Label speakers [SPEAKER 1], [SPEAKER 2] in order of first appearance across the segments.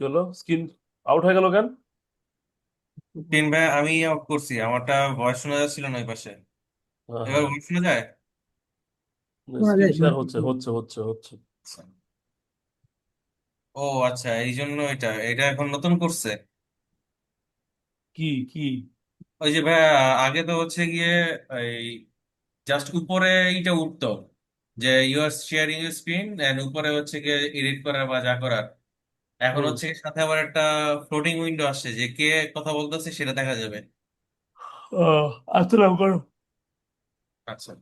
[SPEAKER 1] কি হলো? Screen out হয়ে গেল কেন?
[SPEAKER 2] তিন ভাই আমি আউট করছি, আমারটা ভয়েস শোনা যাচ্ছিল না ওই পাশে।
[SPEAKER 1] হ্যাঁ,
[SPEAKER 2] এবার
[SPEAKER 1] হ্যাঁ।
[SPEAKER 2] ভয়েস শোনা যায়?
[SPEAKER 3] শোনা
[SPEAKER 1] স্ক্রিন
[SPEAKER 3] যায়,
[SPEAKER 1] শেয়ার
[SPEAKER 3] শোনা
[SPEAKER 1] হচ্ছে
[SPEAKER 3] যায়।
[SPEAKER 1] হচ্ছে হচ্ছে হচ্ছে।
[SPEAKER 2] আচ্ছা। ও আচ্ছা, এই জন্য এটা এটা এখন নতুন করছে।
[SPEAKER 1] কি কি?
[SPEAKER 2] ওই যে ভাই, আগে তো হচ্ছে গিয়ে এই জাস্ট উপরে এইটা উঠতো যে you are sharing screen and উপরে হচ্ছে গিয়ে এডিট করার বা যা করার। এখন
[SPEAKER 1] হুম।
[SPEAKER 2] হচ্ছে গিয়ে সাথে আবার একটা ফ্লোটিং উইন্ডো আসছে যে কে কথা বলতেছে সেটা দেখা যাবে।
[SPEAKER 1] আসসালাম করো।
[SPEAKER 2] আচ্ছা,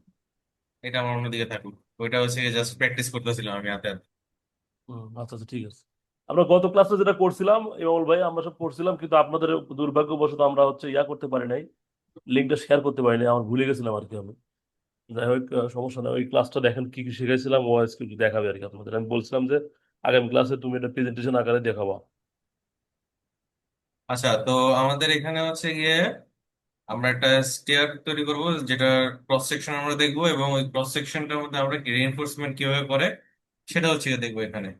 [SPEAKER 2] এটা আমার অন্যদিকে থাকুক। ওইটা হচ্ছে জাস্ট প্র্যাকটিস করতেছিলাম আমি হাতে হাতে।
[SPEAKER 1] আচ্ছা আচ্ছা, ঠিক আছে। আমরা গত ক্লাসে যেটা করছিলাম ইমামুল ভাই, আমরা সব করছিলাম, কিন্তু আপনাদের দুর্ভাগ্যবশত আমরা হচ্ছে করতে পারি নাই, লিঙ্কটা শেয়ার করতে পারি নাই, আমার ভুলে গেছিলাম আর কি আমি। যাই হোক, সমস্যা নেই। ওই ক্লাসটা দেখেন কি কি শিখেছিলাম, ও আজকে একটু দেখাবে আর কি আপনাদের। আমি বলছিলাম যে আগামী ক্লাসে তুমি এটা প্রেজেন্টেশন আকারে দেখাবা।
[SPEAKER 2] আচ্ছা, তো আমাদের এখানে হচ্ছে গিয়ে আমরা একটা স্টেয়ার তৈরি করব, যেটা ক্রস সেকশন আমরা দেখবো, এবং ওই ক্রস সেকশনটার মধ্যে আমরা রিইনফোর্সমেন্ট কিভাবে করে সেটা হচ্ছে গিয়ে দেখবো এখানে।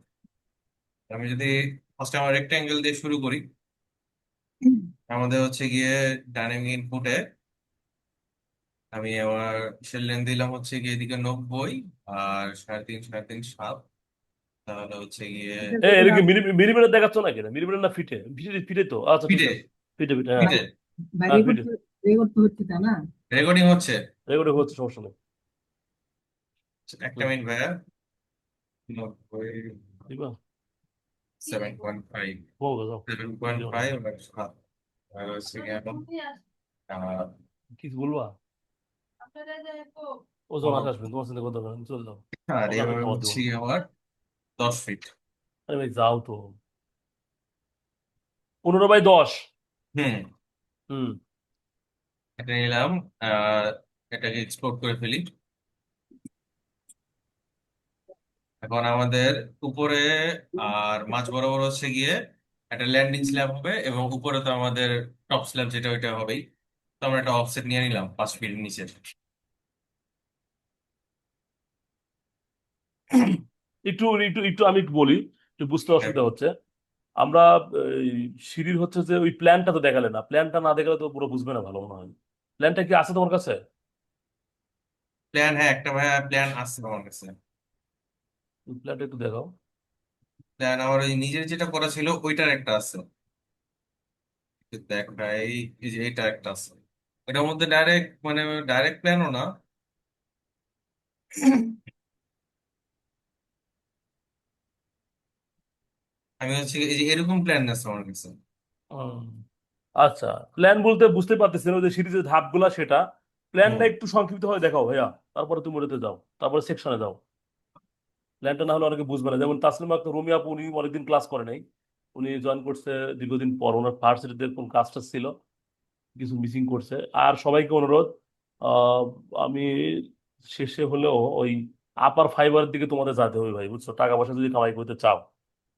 [SPEAKER 2] আমি যদি ফার্স্টে আমার রেক্টাঙ্গেল দিয়ে শুরু করি, আমাদের হচ্ছে গিয়ে ডাইনামিক ইনপুটে আমি আমার সেল লেন দিলাম হচ্ছে গিয়ে এদিকে 90, আর 3.5 3.5 7। তাহলে হচ্ছে গিয়ে
[SPEAKER 1] এটা কি মিলিমিটার দেখাচ্ছ না? কেন মিলিমিটার না ফিটে? ফিটে ফিটে তো, আচ্ছা ঠিক
[SPEAKER 2] ফিটে
[SPEAKER 1] আছে। ফিটে ফিটে, হ্যাঁ।
[SPEAKER 2] ফিটে
[SPEAKER 1] হ্যাঁ
[SPEAKER 3] বাইরে
[SPEAKER 1] ফিটে।
[SPEAKER 3] করতে রেকর্ড তো হচ্ছে, তা না?
[SPEAKER 2] রেকর্ডিং হচ্ছে।
[SPEAKER 1] রেকর্ডিং হচ্ছে, সমস্যা নেই।
[SPEAKER 2] একটা
[SPEAKER 1] হুম।
[SPEAKER 2] মিনিট ভাইয়া। 90,
[SPEAKER 1] দিবা?
[SPEAKER 2] 7.5,
[SPEAKER 1] হো যাও।
[SPEAKER 2] সেভেন
[SPEAKER 1] কি
[SPEAKER 2] পয়েন্ট
[SPEAKER 1] যাও না?
[SPEAKER 2] ফাইভ আর হচ্ছে গিয়ে এখন
[SPEAKER 1] কিছু বলবা? ওজন
[SPEAKER 2] আহ,
[SPEAKER 1] আকাশ আসবেন, তোমার চিন্তা করতে হবে না, চলে যাও।
[SPEAKER 2] আর
[SPEAKER 1] ওকে, আমি
[SPEAKER 2] এভাবে
[SPEAKER 1] খাবার দিব
[SPEAKER 2] হচ্ছে
[SPEAKER 1] না।
[SPEAKER 2] গিয়ে আমার 10 ফিট।
[SPEAKER 1] আরে ভাই যাও তো। 15 বাই 10।
[SPEAKER 2] হুম,
[SPEAKER 1] হুম।
[SPEAKER 2] এটা নিলাম। আহ এটাকে এক্সপোর্ট করে ফেলি। এখন আমাদের উপরে আর মাঝ বরাবর হচ্ছে গিয়ে একটা ল্যান্ডিং স্ল্যাব হবে, এবং উপরে তো আমাদের টপ স্ল্যাব যেটা ওইটা হবেই। তো আমরা একটা অফসেট নিয়ে নিলাম 5 ফিট নিচে।
[SPEAKER 1] একটু একটু একটু আমি একটু বলি, একটু বুঝতে অসুবিধা হচ্ছে। আমরা এই সিঁড়ির হচ্ছে যে ওই প্ল্যানটা তো দেখালে না, প্ল্যানটা না দেখালে তো পুরো বুঝবে না, ভালো মনে হয়। প্ল্যানটা কি আছে তোমার কাছে?
[SPEAKER 2] প্ল্যান, হ্যাঁ একটা ভাইয়া প্ল্যান আছে আমার কাছে।
[SPEAKER 1] প্ল্যানটা একটু দেখাও।
[SPEAKER 2] প্ল্যান আমার ওই নিজের যেটা করা ছিল ওইটার একটা আছে। দেখ ভাই, এই যে এটা একটা আছে। ওটার মধ্যে ডাইরেক্ট মানে ডাইরেক্ট প্ল্যানও না। আমি হচ্ছে এই যে এরকম প্ল্যান আছে আমার কাছে।
[SPEAKER 1] হুম। আচ্ছা, প্ল্যান বলতে বুঝতে পারতেছেন ওই যে সিরিজের ধাপগুলা, সেটা প্ল্যানটা
[SPEAKER 2] হুম,
[SPEAKER 1] একটু সংক্ষিপ্ত হয়ে দেখাও ভাইয়া। তারপরে তুমি ওটাতে যাও, তারপরে সেকশনে যাও। প্ল্যানটা না হলে অনেকে বুঝবে না। যেমন তাসলিমা রুমি আপু, উনি অনেকদিন ক্লাস করে নাই, উনি জয়েন করছে দীর্ঘদিন পর। ওনার ভার্সিটিতে কোন কাজটা ছিল, কিছু মিসিং করছে। আর সবাইকে অনুরোধ, আহ, আমি শেষে হলেও ওই আপার ফাইবারের দিকে তোমাদের যেতে হবে ভাই, বুঝছো? টাকা পয়সা যদি কামাই করতে চাও।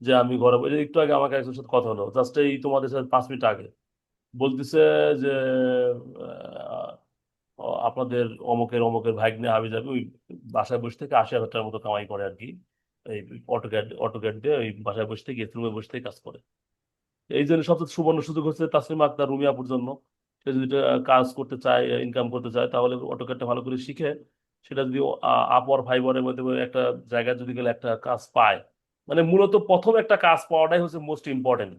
[SPEAKER 1] যে আমি ঘরে এই যে একটু আগে আমাকে একজনের সাথে কথা হলো, জাস্ট এই তোমাদের সাথে 5 মিনিট আগে, বলতেছে যে আহ, আপনাদের অমুকের অমুকের ভাগ্নে হাবি যাবে ওই বাসায় বসে থেকে 80,000 টাকার মতো কামাই করে আর কি। এই অটোক্যাড অটোক্যাড দিয়ে ওই বাসায় বসে থেকে রুমে বসে থেকে কাজ করে। এই জন্য সবচেয়ে সুবর্ণ সুযোগ হচ্ছে তাসলিমা আক্তার রুমি আপুর জন্য। সে যদি এটা কাজ করতে চায়, ইনকাম করতে চায়, তাহলে অটোক্যাডটা ভালো করে শিখে সেটা যদি আপওয়ার ফাইবারের মধ্যে একটা জায়গায় যদি গেলে একটা কাজ পায়, মানে মূলত প্রথম একটা কাজ পাওয়াটাই হচ্ছে মোস্ট ইম্পর্টেন্ট।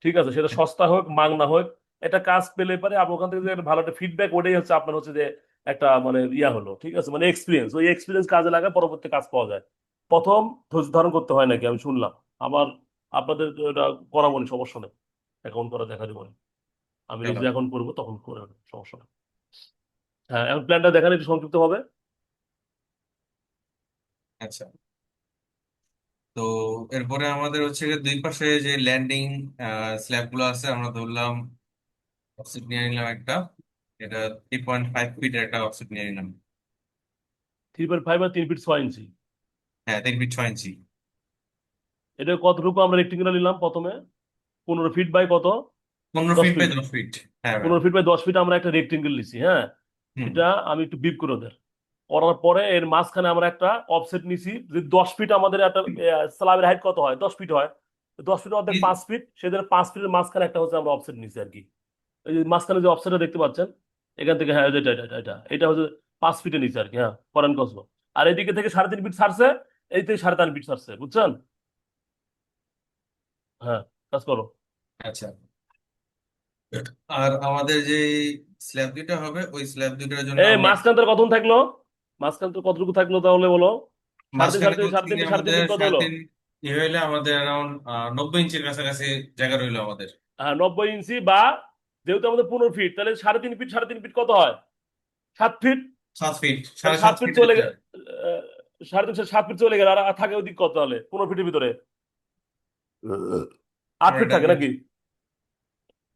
[SPEAKER 1] ঠিক আছে, সেটা সস্তা হোক মাগনা হোক, একটা কাজ পেলে পারে আপনার ওখান থেকে যে একটা ভালো একটা ফিডব্যাক, ওটাই হচ্ছে আপনার হচ্ছে যে একটা মানে হলো, ঠিক আছে, মানে এক্সপিরিয়েন্স। ওই এক্সপিরিয়েন্স কাজে লাগায় পরবর্তী কাজ পাওয়া যায়। প্রথম ধৈর্য ধারণ করতে হয় নাকি, আমি শুনলাম। আমার আপনাদের এটা করাবো, সমস্যা নেই। অ্যাকাউন্ট করা দেখা দিব না। আমি
[SPEAKER 2] চলো।
[SPEAKER 1] নিজে অ্যাকাউন্ট করবো, তখন করে নেবো, সমস্যা নেই। হ্যাঁ, এখন প্ল্যানটা দেখান একটু সংক্ষিপ্ত হবে।
[SPEAKER 2] আচ্ছা, তো এরপরে আমাদের হচ্ছে গিয়ে দুই পাশে যে ল্যান্ডিং স্ল্যাব গুলো আছে আমরা ধরলাম অফসেট নিয়ে নিলাম একটা। এটা 3.5 ফিটের একটা অফসেট নিয়ে নিলাম।
[SPEAKER 1] 3.5 আর 3 ফিট 6 ইঞ্চি।
[SPEAKER 2] হ্যাঁ, 3 ফিট 6 ইঞ্চি।
[SPEAKER 1] এটা কতটুকু আমরা রেক্টেঙ্গুলার নিলাম প্রথমে? 15 ফিট বাই কত?
[SPEAKER 2] পনেরো
[SPEAKER 1] দশ
[SPEAKER 2] ফিট বাই
[SPEAKER 1] ফিট
[SPEAKER 2] 10 ফিট হ্যাঁ ভাই।
[SPEAKER 1] 15 ফিট বাই 10 ফিট আমরা একটা রেক্টেঙ্গেল নিছি, হ্যাঁ।
[SPEAKER 2] হুম,
[SPEAKER 1] এটা আমি একটু বিপ করে ওদের করার পরে এর মাঝখানে আমরা একটা অফসেট নিছি যে 10 ফিট। আমাদের একটা স্ল্যাবের হাইট কত হয়? 10 ফিট হয়। 10 ফিটের অর্ধেক 5 ফিট, সেজন্য 5 ফিটের মাঝখানে একটা হচ্ছে আমরা অফসেট নিচ্ছি আর কি। এই যে মাঝখানে যে অফসেটটা দেখতে পাচ্ছেন এখান থেকে, হ্যাঁ এটা এটা এটা এটা হচ্ছে 5 ফিটে নিচ্ছে আর কি। হ্যাঁ করেন কসবো। আর এদিকে থেকে 3.5 ফিট ছাড়ছে, এই থেকে 3.5 ফিট ছাড়ছে, বুঝছেন? হ্যাঁ, কাজ করো।
[SPEAKER 2] আচ্ছা, আর আমাদের যে স্ল্যাব দুইটা হবে ওই স্ল্যাব দুইটার জন্য
[SPEAKER 1] এই
[SPEAKER 2] আমরা
[SPEAKER 1] মাঝখান তোর কতক্ষণ থাকলো? মাঝখান তোর কতটুকু থাকলো তাহলে বলো? সাড়ে তিন
[SPEAKER 2] মাঝখানে
[SPEAKER 1] সাড়ে তিন
[SPEAKER 2] হচ্ছে
[SPEAKER 1] সাড়ে
[SPEAKER 2] কি
[SPEAKER 1] তিন সাড়ে তিন
[SPEAKER 2] আমাদের
[SPEAKER 1] ফিট কত
[SPEAKER 2] সাড়ে
[SPEAKER 1] হলো?
[SPEAKER 2] তিন হইলে আমাদের অ্যারাউন্ড 90 ইঞ্চির কাছাকাছি জায়গা রইলো আমাদের।
[SPEAKER 1] হ্যাঁ 90 ইঞ্চি, বা যেহেতু আমাদের 15 ফিট, তাহলে 3.5 ফিট 3.5 ফিট কত হয়? 7 ফিট।
[SPEAKER 2] 7 ফিট,
[SPEAKER 1] তাহলে
[SPEAKER 2] সাড়ে
[SPEAKER 1] সাত
[SPEAKER 2] সাত
[SPEAKER 1] ফিট
[SPEAKER 2] ফিট
[SPEAKER 1] চলে
[SPEAKER 2] আছে।
[SPEAKER 1] গেল। 3.5 7 ফিট চলে গেল, আর থাকে ওইদিক কত তাহলে? 15 ফিটের ভিতরে 8 ফিট
[SPEAKER 2] এটা
[SPEAKER 1] থাকে নাকি?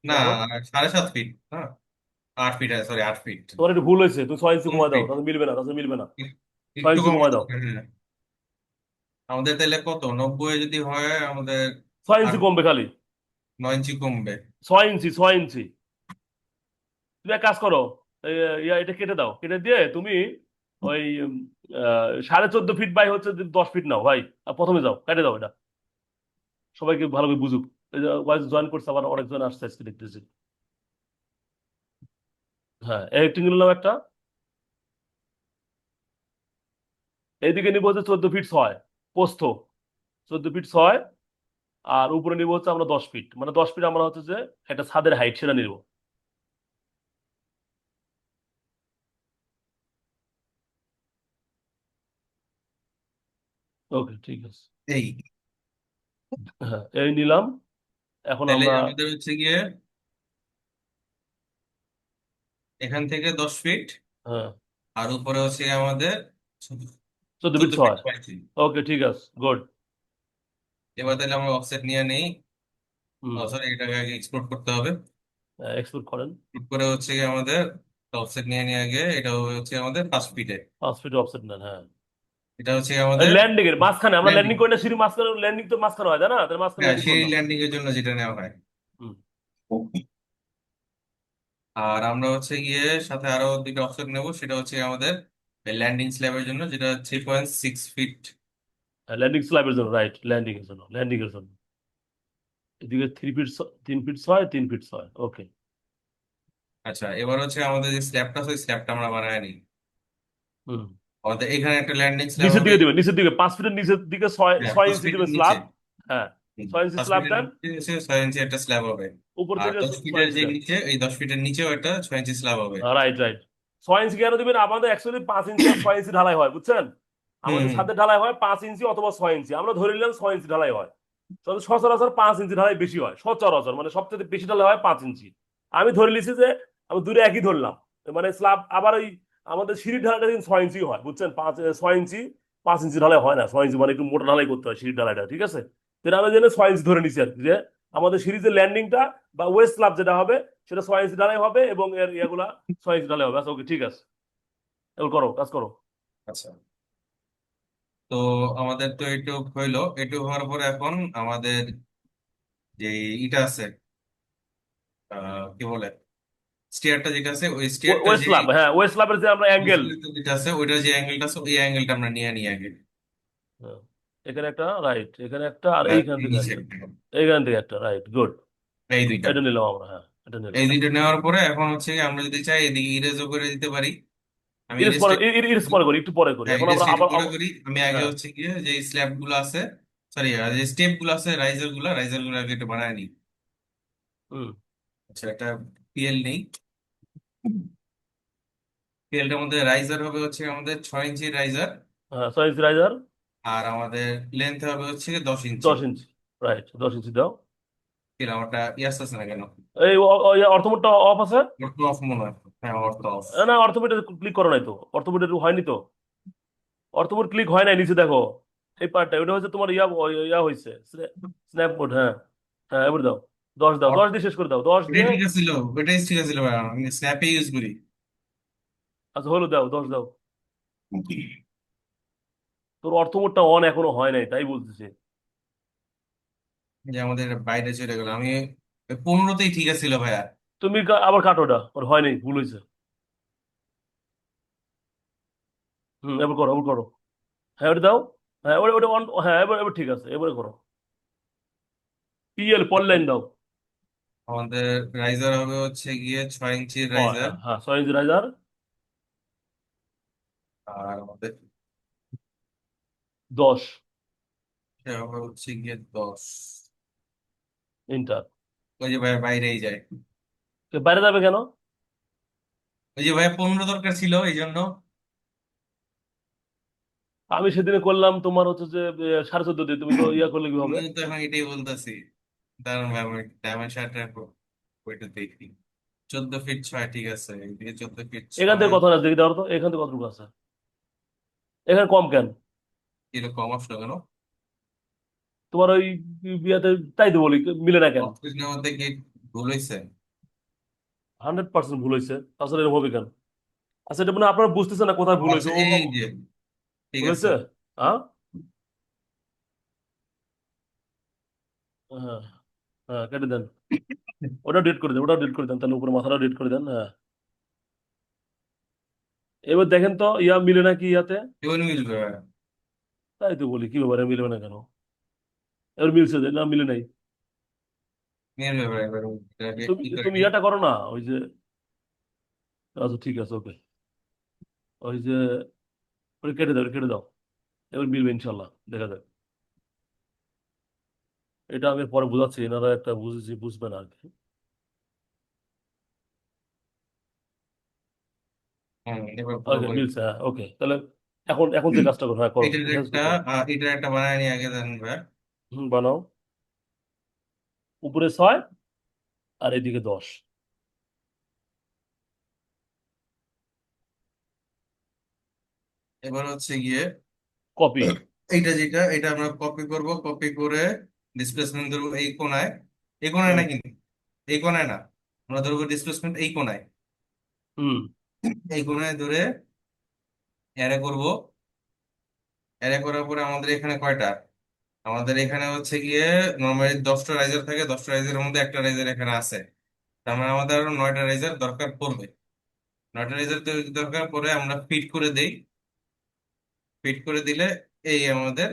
[SPEAKER 2] না,
[SPEAKER 1] দেখো,
[SPEAKER 2] 7.5 ফিট, হ্যাঁ 8 ফিট, সরি 8 ফিট।
[SPEAKER 1] তোমার একটু ভুল হয়েছে, তুমি 6 ইঞ্চি কমায় দাও,
[SPEAKER 2] 15 ফিট,
[SPEAKER 1] তাহলে মিলবে না, তাহলে মিলবে না। ছয়
[SPEAKER 2] একটু
[SPEAKER 1] ইঞ্চি
[SPEAKER 2] কম
[SPEAKER 1] কমায়
[SPEAKER 2] আছে,
[SPEAKER 1] দাও।
[SPEAKER 2] হ্যাঁ। আমাদের তাহলে কত, 90 যদি হয় আমাদের
[SPEAKER 1] 6 ইঞ্চি
[SPEAKER 2] আট
[SPEAKER 1] কমবে খালি।
[SPEAKER 2] 9 ইঞ্চি কমবে।
[SPEAKER 1] 6 ইঞ্চি 6 ইঞ্চি। তুমি এক কাজ করো, এটা কেটে দাও, কেটে দিয়ে তুমি ওই 14.5 ফিট বাই হচ্ছে 10 ফিট নাও ভাই। আর প্রথমে যাও, কেটে দাও এটা, সবাইকে ভালো করে বুঝুক। এই যে জয়েন করছে আবার অনেকজন আসছে আজকে দেখতেছি। হ্যাঁ, এই একটি নিলাম একটা, এইদিকে নিবো হচ্ছে 14 ফিট 6 প্রস্থ, 14 ফিট 6, আর উপরে নিবো হচ্ছে আমরা 10 ফিট, মানে 10 ফিট আমরা হচ্ছে যে একটা ছাদের হাইট সেটা নিবো। ওকে ঠিক আছে।
[SPEAKER 2] এই
[SPEAKER 1] হ্যাঁ এই নিলাম। এখন
[SPEAKER 2] তাহলে
[SPEAKER 1] আমরা,
[SPEAKER 2] আমাদের হচ্ছে গিয়ে এখান থেকে 10 ফিট,
[SPEAKER 1] হ্যাঁ
[SPEAKER 2] আর উপরে হচ্ছে গিয়ে আমাদের
[SPEAKER 1] 14 ফিট
[SPEAKER 2] 14 ফিট
[SPEAKER 1] 6
[SPEAKER 2] পাইছি।
[SPEAKER 1] ওকে ঠিক আছে, গুড।
[SPEAKER 2] এবার তাহলে আমরা অফসেট নিয়ে নেই।
[SPEAKER 1] হুম,
[SPEAKER 2] সরি, এটাকে আগে এক্সপোর্ট করতে হবে।
[SPEAKER 1] এক্সপোর্ট করেন।
[SPEAKER 2] এক্সপোর্ট করে হচ্ছে গিয়ে আমাদের অফসেট নিয়ে নিয়ে আগে, এটা হচ্ছে আমাদের 5 ফিটে।
[SPEAKER 1] 5 ফিট অফসেট নেন, হ্যাঁ।
[SPEAKER 2] এটা হচ্ছে গিয়ে আমাদের
[SPEAKER 1] ল্যান্ডিং এর মাঝখানে আমরা
[SPEAKER 2] ল্যান্ডিং।
[SPEAKER 1] ল্যান্ডিং করি না, সিঁড়ি মাঝখানে ল্যান্ডিং তো মাঝখানে হয়, তাই না? তাহলে মাঝখানে
[SPEAKER 2] হ্যাঁ,
[SPEAKER 1] ল্যান্ডিং
[SPEAKER 2] সেই
[SPEAKER 1] করলাম।
[SPEAKER 2] ল্যান্ডিং এর জন্য যেটা নেওয়া হয়।
[SPEAKER 1] হুম।
[SPEAKER 2] আর আমরা হচ্ছে গিয়ে সাথে আরো দুইটা অপশন নেব, সেটা হচ্ছে আমাদের ল্যান্ডিং স্ল্যাবের জন্য, যেটা 3.6 ফিট।
[SPEAKER 1] ল্যান্ডিং স্ল্যাবের জন্য, রাইট, ল্যান্ডিং এর জন্য, ল্যান্ডিং এর জন্য। এদিকে 3 ফিট 3 ফিট 6 3 ফিট 6 ওকে।
[SPEAKER 2] আচ্ছা, এবার হচ্ছে আমাদের যে স্ল্যাবটা আছে ওই স্ল্যাবটা আমরা বানায় নিই।
[SPEAKER 1] হুম।
[SPEAKER 2] আমাদের এখানে একটা ল্যান্ডিং স্ল্যাব
[SPEAKER 1] নিচের
[SPEAKER 2] হবে।
[SPEAKER 1] দিকে দিবেন, নিচের দিকে 5 ফিটের নিচের দিকে ছয়
[SPEAKER 2] হ্যাঁ,
[SPEAKER 1] ছয়
[SPEAKER 2] পাঁচ
[SPEAKER 1] ইঞ্চি
[SPEAKER 2] ফিটের
[SPEAKER 1] দিবেন
[SPEAKER 2] নিচে।
[SPEAKER 1] স্ল্যাব। হ্যাঁ, 6 ইঞ্চি স্ল্যাব
[SPEAKER 2] 5 ফিটের
[SPEAKER 1] দেন।
[SPEAKER 2] নিচে হচ্ছে 6 ইঞ্চি একটা স্ল্যাব হবে।
[SPEAKER 1] উপর
[SPEAKER 2] আর
[SPEAKER 1] থেকে
[SPEAKER 2] 10 ফিটের
[SPEAKER 1] 6 ইঞ্চি
[SPEAKER 2] যে
[SPEAKER 1] দেন।
[SPEAKER 2] নিচে, এই 10 ফিটের নিচেও একটা 6 ইঞ্চি স্ল্যাব হবে।
[SPEAKER 1] Right right. 6 ইঞ্চি কেন দিবেন? আমাদের অ্যাকচুয়ালি 5 ইঞ্চি আর 6 ইঞ্চি ঢালাই হয়, বুঝছেন?
[SPEAKER 2] হুম
[SPEAKER 1] আমাদের
[SPEAKER 2] হুম।
[SPEAKER 1] ছাদের ঢালাই হয় 5 ইঞ্চি অথবা 6 ইঞ্চি, আমরা ধরে নিলাম 6 ইঞ্চি ঢালাই হয়। তবে সচরাচর 5 ইঞ্চি ঢালাই বেশি হয়, সচরাচর মানে সবচেয়ে বেশি ঢালাই হয় 5 ইঞ্চি। আমি ধরে নিছি যে আমি দূরে একই ধরলাম, মানে স্ল্যাব আবার ওই আমাদের সিঁড়ির ঢালাইটা কিন্তু 6 ইঞ্চি হয়, বুঝছেন? 6 ইঞ্চি 5 ইঞ্চি ঢালাই হয় না, 6 ইঞ্চি মানে একটু মোটা ঢালাই করতে হয় সিঁড়ির ঢালাইটা, ঠিক আছে? তাহলে আমরা জেনে 6 ইঞ্চি ধরে নিছি আর কি, যে আমাদের সিঁড়ির যে ল্যান্ডিংটা বা ওয়েস্ট স্ল্যাব যেটা হবে সেটা 6 ইঞ্চি ঢালাই হবে, এবং এর ইয়েগুলা 6 ইঞ্চি ঢালাই হবে। আচ্ছা ওকে ঠিক আছে, এবার করো, কাজ করো।
[SPEAKER 2] আচ্ছা, তো আমাদের তো এটুক হইলো। এটুক হওয়ার পরে এখন আমাদের যে ইটা আছে, কি বলে, স্টেয়ারটা যেটা আছে, ওই স্টেয়ারটা
[SPEAKER 1] ওয়েস্ট
[SPEAKER 2] যে
[SPEAKER 1] স্ল্যাব, হ্যাঁ ওয়েস্ট স্ল্যাবের যে আমরা অ্যাঙ্গেল,
[SPEAKER 2] যেটা আছে ওইটার যে অ্যাঙ্গেলটা আছে, ওই অ্যাঙ্গেলটা আমরা নিয়ে নিই আগে।
[SPEAKER 1] এখানে একটা, রাইট, এখানে একটা, আর
[SPEAKER 2] আর
[SPEAKER 1] এইখান
[SPEAKER 2] এই
[SPEAKER 1] থেকে
[SPEAKER 2] নিচে
[SPEAKER 1] একটা,
[SPEAKER 2] একটা।
[SPEAKER 1] এইখান থেকে একটা, রাইট, গুড।
[SPEAKER 2] এই দুইটা।
[SPEAKER 1] এটা নিলাম আমরা, হ্যাঁ এটা
[SPEAKER 2] এই
[SPEAKER 1] নিলাম।
[SPEAKER 2] দুইটা নেওয়ার পরে এখন হচ্ছে কি, আমরা যদি চাই এদিকে ইরেজও করে দিতে পারি। আমি
[SPEAKER 1] ইরিস পরে,
[SPEAKER 2] ইরেজটা,
[SPEAKER 1] ইরিস পরে করি, একটু পরে করি,
[SPEAKER 2] হ্যাঁ
[SPEAKER 1] এখন আমরা
[SPEAKER 2] ইরেজটা একটু
[SPEAKER 1] আবার
[SPEAKER 2] পরে করি। আমি আগে
[SPEAKER 1] হ্যাঁ।
[SPEAKER 2] হচ্ছে গিয়ে যে স্ল্যাব গুলো আছে, সরি যে স্টেপ গুলো আছে, রাইজার গুলো আগে একটু বানায় নিই।
[SPEAKER 1] হুম।
[SPEAKER 2] আচ্ছা, একটা পিএল নেই। পিএলটার মধ্যে রাইজার হবে হচ্ছে আমাদের 6 ইঞ্চি রাইজার।
[SPEAKER 1] হ্যাঁ 6 ইঞ্চি রাইজার।
[SPEAKER 2] আর আমাদের লেন্থ হবে হচ্ছে 10 ইঞ্চি।
[SPEAKER 1] 10 ইঞ্চি, রাইট, 10 ইঞ্চি দাও।
[SPEAKER 2] আমারটা ইয়াস আছে না কেন?
[SPEAKER 1] এই অর্থমোডটা অফ আছে।
[SPEAKER 2] অর্থ অফ মনে হয়। হ্যাঁ, অর্থ অফ।
[SPEAKER 1] না অর্থোমেটে ক্লিক করো নাই তো, অর্থোমেটে হয়নি তো, অর্থোমোড ক্লিক হয় নাই, নিচে দেখো এই পার্টটা, ওটা হচ্ছে তোমার ইয়া হয়েছে, স্ন্যাপ মোড, হ্যাঁ। হ্যাঁ এবার দাও, 10 দাও, 10 দিয়ে শেষ করে দাও, 10
[SPEAKER 2] ওটাই
[SPEAKER 1] দিয়ে।
[SPEAKER 2] ঠিক আছিল, ওটাই ঠিক আছিল ভাই, আমি স্ন্যাপে ইউজ করি।
[SPEAKER 1] আচ্ছা হলো, দাও 10 দাও। তোর অর্থমোডটা অন এখনো হয় নাই, তাই বলতেছে।
[SPEAKER 2] যে আমাদের বাইরে চলে গেল, আমি 15তেই ঠিক আছিল ভাইয়া।
[SPEAKER 1] তুমি আবার কাটো, ওটা ওর হয় নাই, ভুল হয়েছে। হুম, এবার করো, এবার করো। হ্যাঁ ওটা দাও। হ্যাঁ ওটা ওটা হ্যাঁ এবার এবার ঠিক আছে, এবারে করো। পিএল পল লাইন দাও।
[SPEAKER 2] আমাদের রাইজার হবে হচ্ছে গিয়ে 6 ইঞ্চির রাইজার।
[SPEAKER 1] হ্যাঁ হ্যাঁ, 6 ইঞ্চি রাইজার।
[SPEAKER 2] আর আমাদের
[SPEAKER 1] 10
[SPEAKER 2] এটা হবে হচ্ছে গিয়ে 10।
[SPEAKER 1] ইন্টার।
[SPEAKER 2] ওই যে ভাই বাইরেই যায়।
[SPEAKER 1] বাইরে যাবে কেন?
[SPEAKER 2] ওই যে ভাই 15 দরকার ছিল এই জন্য।
[SPEAKER 1] আমি সেদিনে করলাম তোমার হচ্ছে যে 14.5 দিয়ে, তুমি তো ইয়া করলে কি হবে?
[SPEAKER 2] আমিও তো এখন এটাই বলতেছি। দাঁড়ান ভাই আমি ডায়মন্ড শার্ট রাখবো, ওইটা দেখি। 14 ফিট 6, ঠিক আছে, এদিকে 14 ফিট
[SPEAKER 1] এখান থেকে
[SPEAKER 2] 6
[SPEAKER 1] কত আছে দেখি দাও তো, এখান থেকে কতটুকু আছে? এখানে কম কেন?
[SPEAKER 2] এরকম আসলো কেন?
[SPEAKER 1] তোমার ওই বিয়াতে তাই তো বলি, মিলে না কেন?
[SPEAKER 2] অক্সিজেনের মধ্যে কি ভুল হয়েছে?
[SPEAKER 1] 100% ভুল হয়েছে, তাছাড়া এরকম হবে কেন? আচ্ছা, এটা মানে আপনারা বুঝতেছেন না কোথায় ভুল হয়েছে,
[SPEAKER 2] আচ্ছা
[SPEAKER 1] ও
[SPEAKER 2] এই যে, ঠিক
[SPEAKER 1] ভুল
[SPEAKER 2] আছে।
[SPEAKER 1] হয়েছে। হ্যাঁ হ্যাঁ হ্যাঁ, কেটে দেন। ওটা ডিলিট করে দেন, ওটা ডিলিট করে দেন, তাহলে উপরে মাথাটা ডিলিট করে দেন। হ্যাঁ, এবার দেখেন তো ইয়া মিলে নাকি ইয়াতে।
[SPEAKER 2] এবার মিলবে ভাই।
[SPEAKER 1] তাই তো বলি, কি ব্যাপারে মিলবে না কেন? এবার মিলছে যে, না মিলে নাই।
[SPEAKER 2] মিলবে ভাই, এবার এটাকে
[SPEAKER 1] তুমি
[SPEAKER 2] ই করে
[SPEAKER 1] তুমি
[SPEAKER 2] নিই।
[SPEAKER 1] ইয়াটা করো না, ওই যে, আচ্ছা ঠিক আছে, ওকে। ওই যে, ওটা কেটে দাও, ওটা কেটে দাও। এবার মিলবে ইনশাল্লাহ, দেখা যাক। এটা আমি পরে বুঝাচ্ছি, এনারা একটা বুঝেছি, বুঝবে না আর কি।
[SPEAKER 2] এবার
[SPEAKER 1] ওকে,
[SPEAKER 2] পুরোপুরি।
[SPEAKER 1] মিলছে, হ্যাঁ, ওকে, তাহলে এখন এখন যে কাজটা করো, হ্যাঁ করো,
[SPEAKER 2] এটার
[SPEAKER 1] শেষ
[SPEAKER 2] একটা
[SPEAKER 1] করো।
[SPEAKER 2] এটার একটা বানায় নিয়ে আগে দেন ভাই।
[SPEAKER 1] বানাও। উপরে 6 আর এদিকে 10।
[SPEAKER 2] এবার হচ্ছে গিয়ে
[SPEAKER 1] কপি।
[SPEAKER 2] এইটা যেটা এটা আমরা কপি করব, কপি করে ডিসপ্লেসমেন্ট ধরবো এই কোণায়। এই কোণায়
[SPEAKER 1] হুম
[SPEAKER 2] না কিন্তু, এই কোণায় না, আমরা ধরবো ডিসপ্লেসমেন্ট এই কোণায়।
[SPEAKER 1] হুম।
[SPEAKER 2] এই কোণায় ধরে অ্যারে করব। অ্যারে করার পরে আমাদের এখানে কয়টা, আমাদের এখানে হচ্ছে গিয়ে নর্মালি 10টা রাইজার থাকে, 10টা রাইজারের মধ্যে একটা রাইজার এখানে আছে। তার মানে আমাদের আরো 9টা রাইজার দরকার পড়বে। 9টা রাইজার দরকার পড়ে আমরা ফিট করে দেই। ফিট করে দিলে এই আমাদের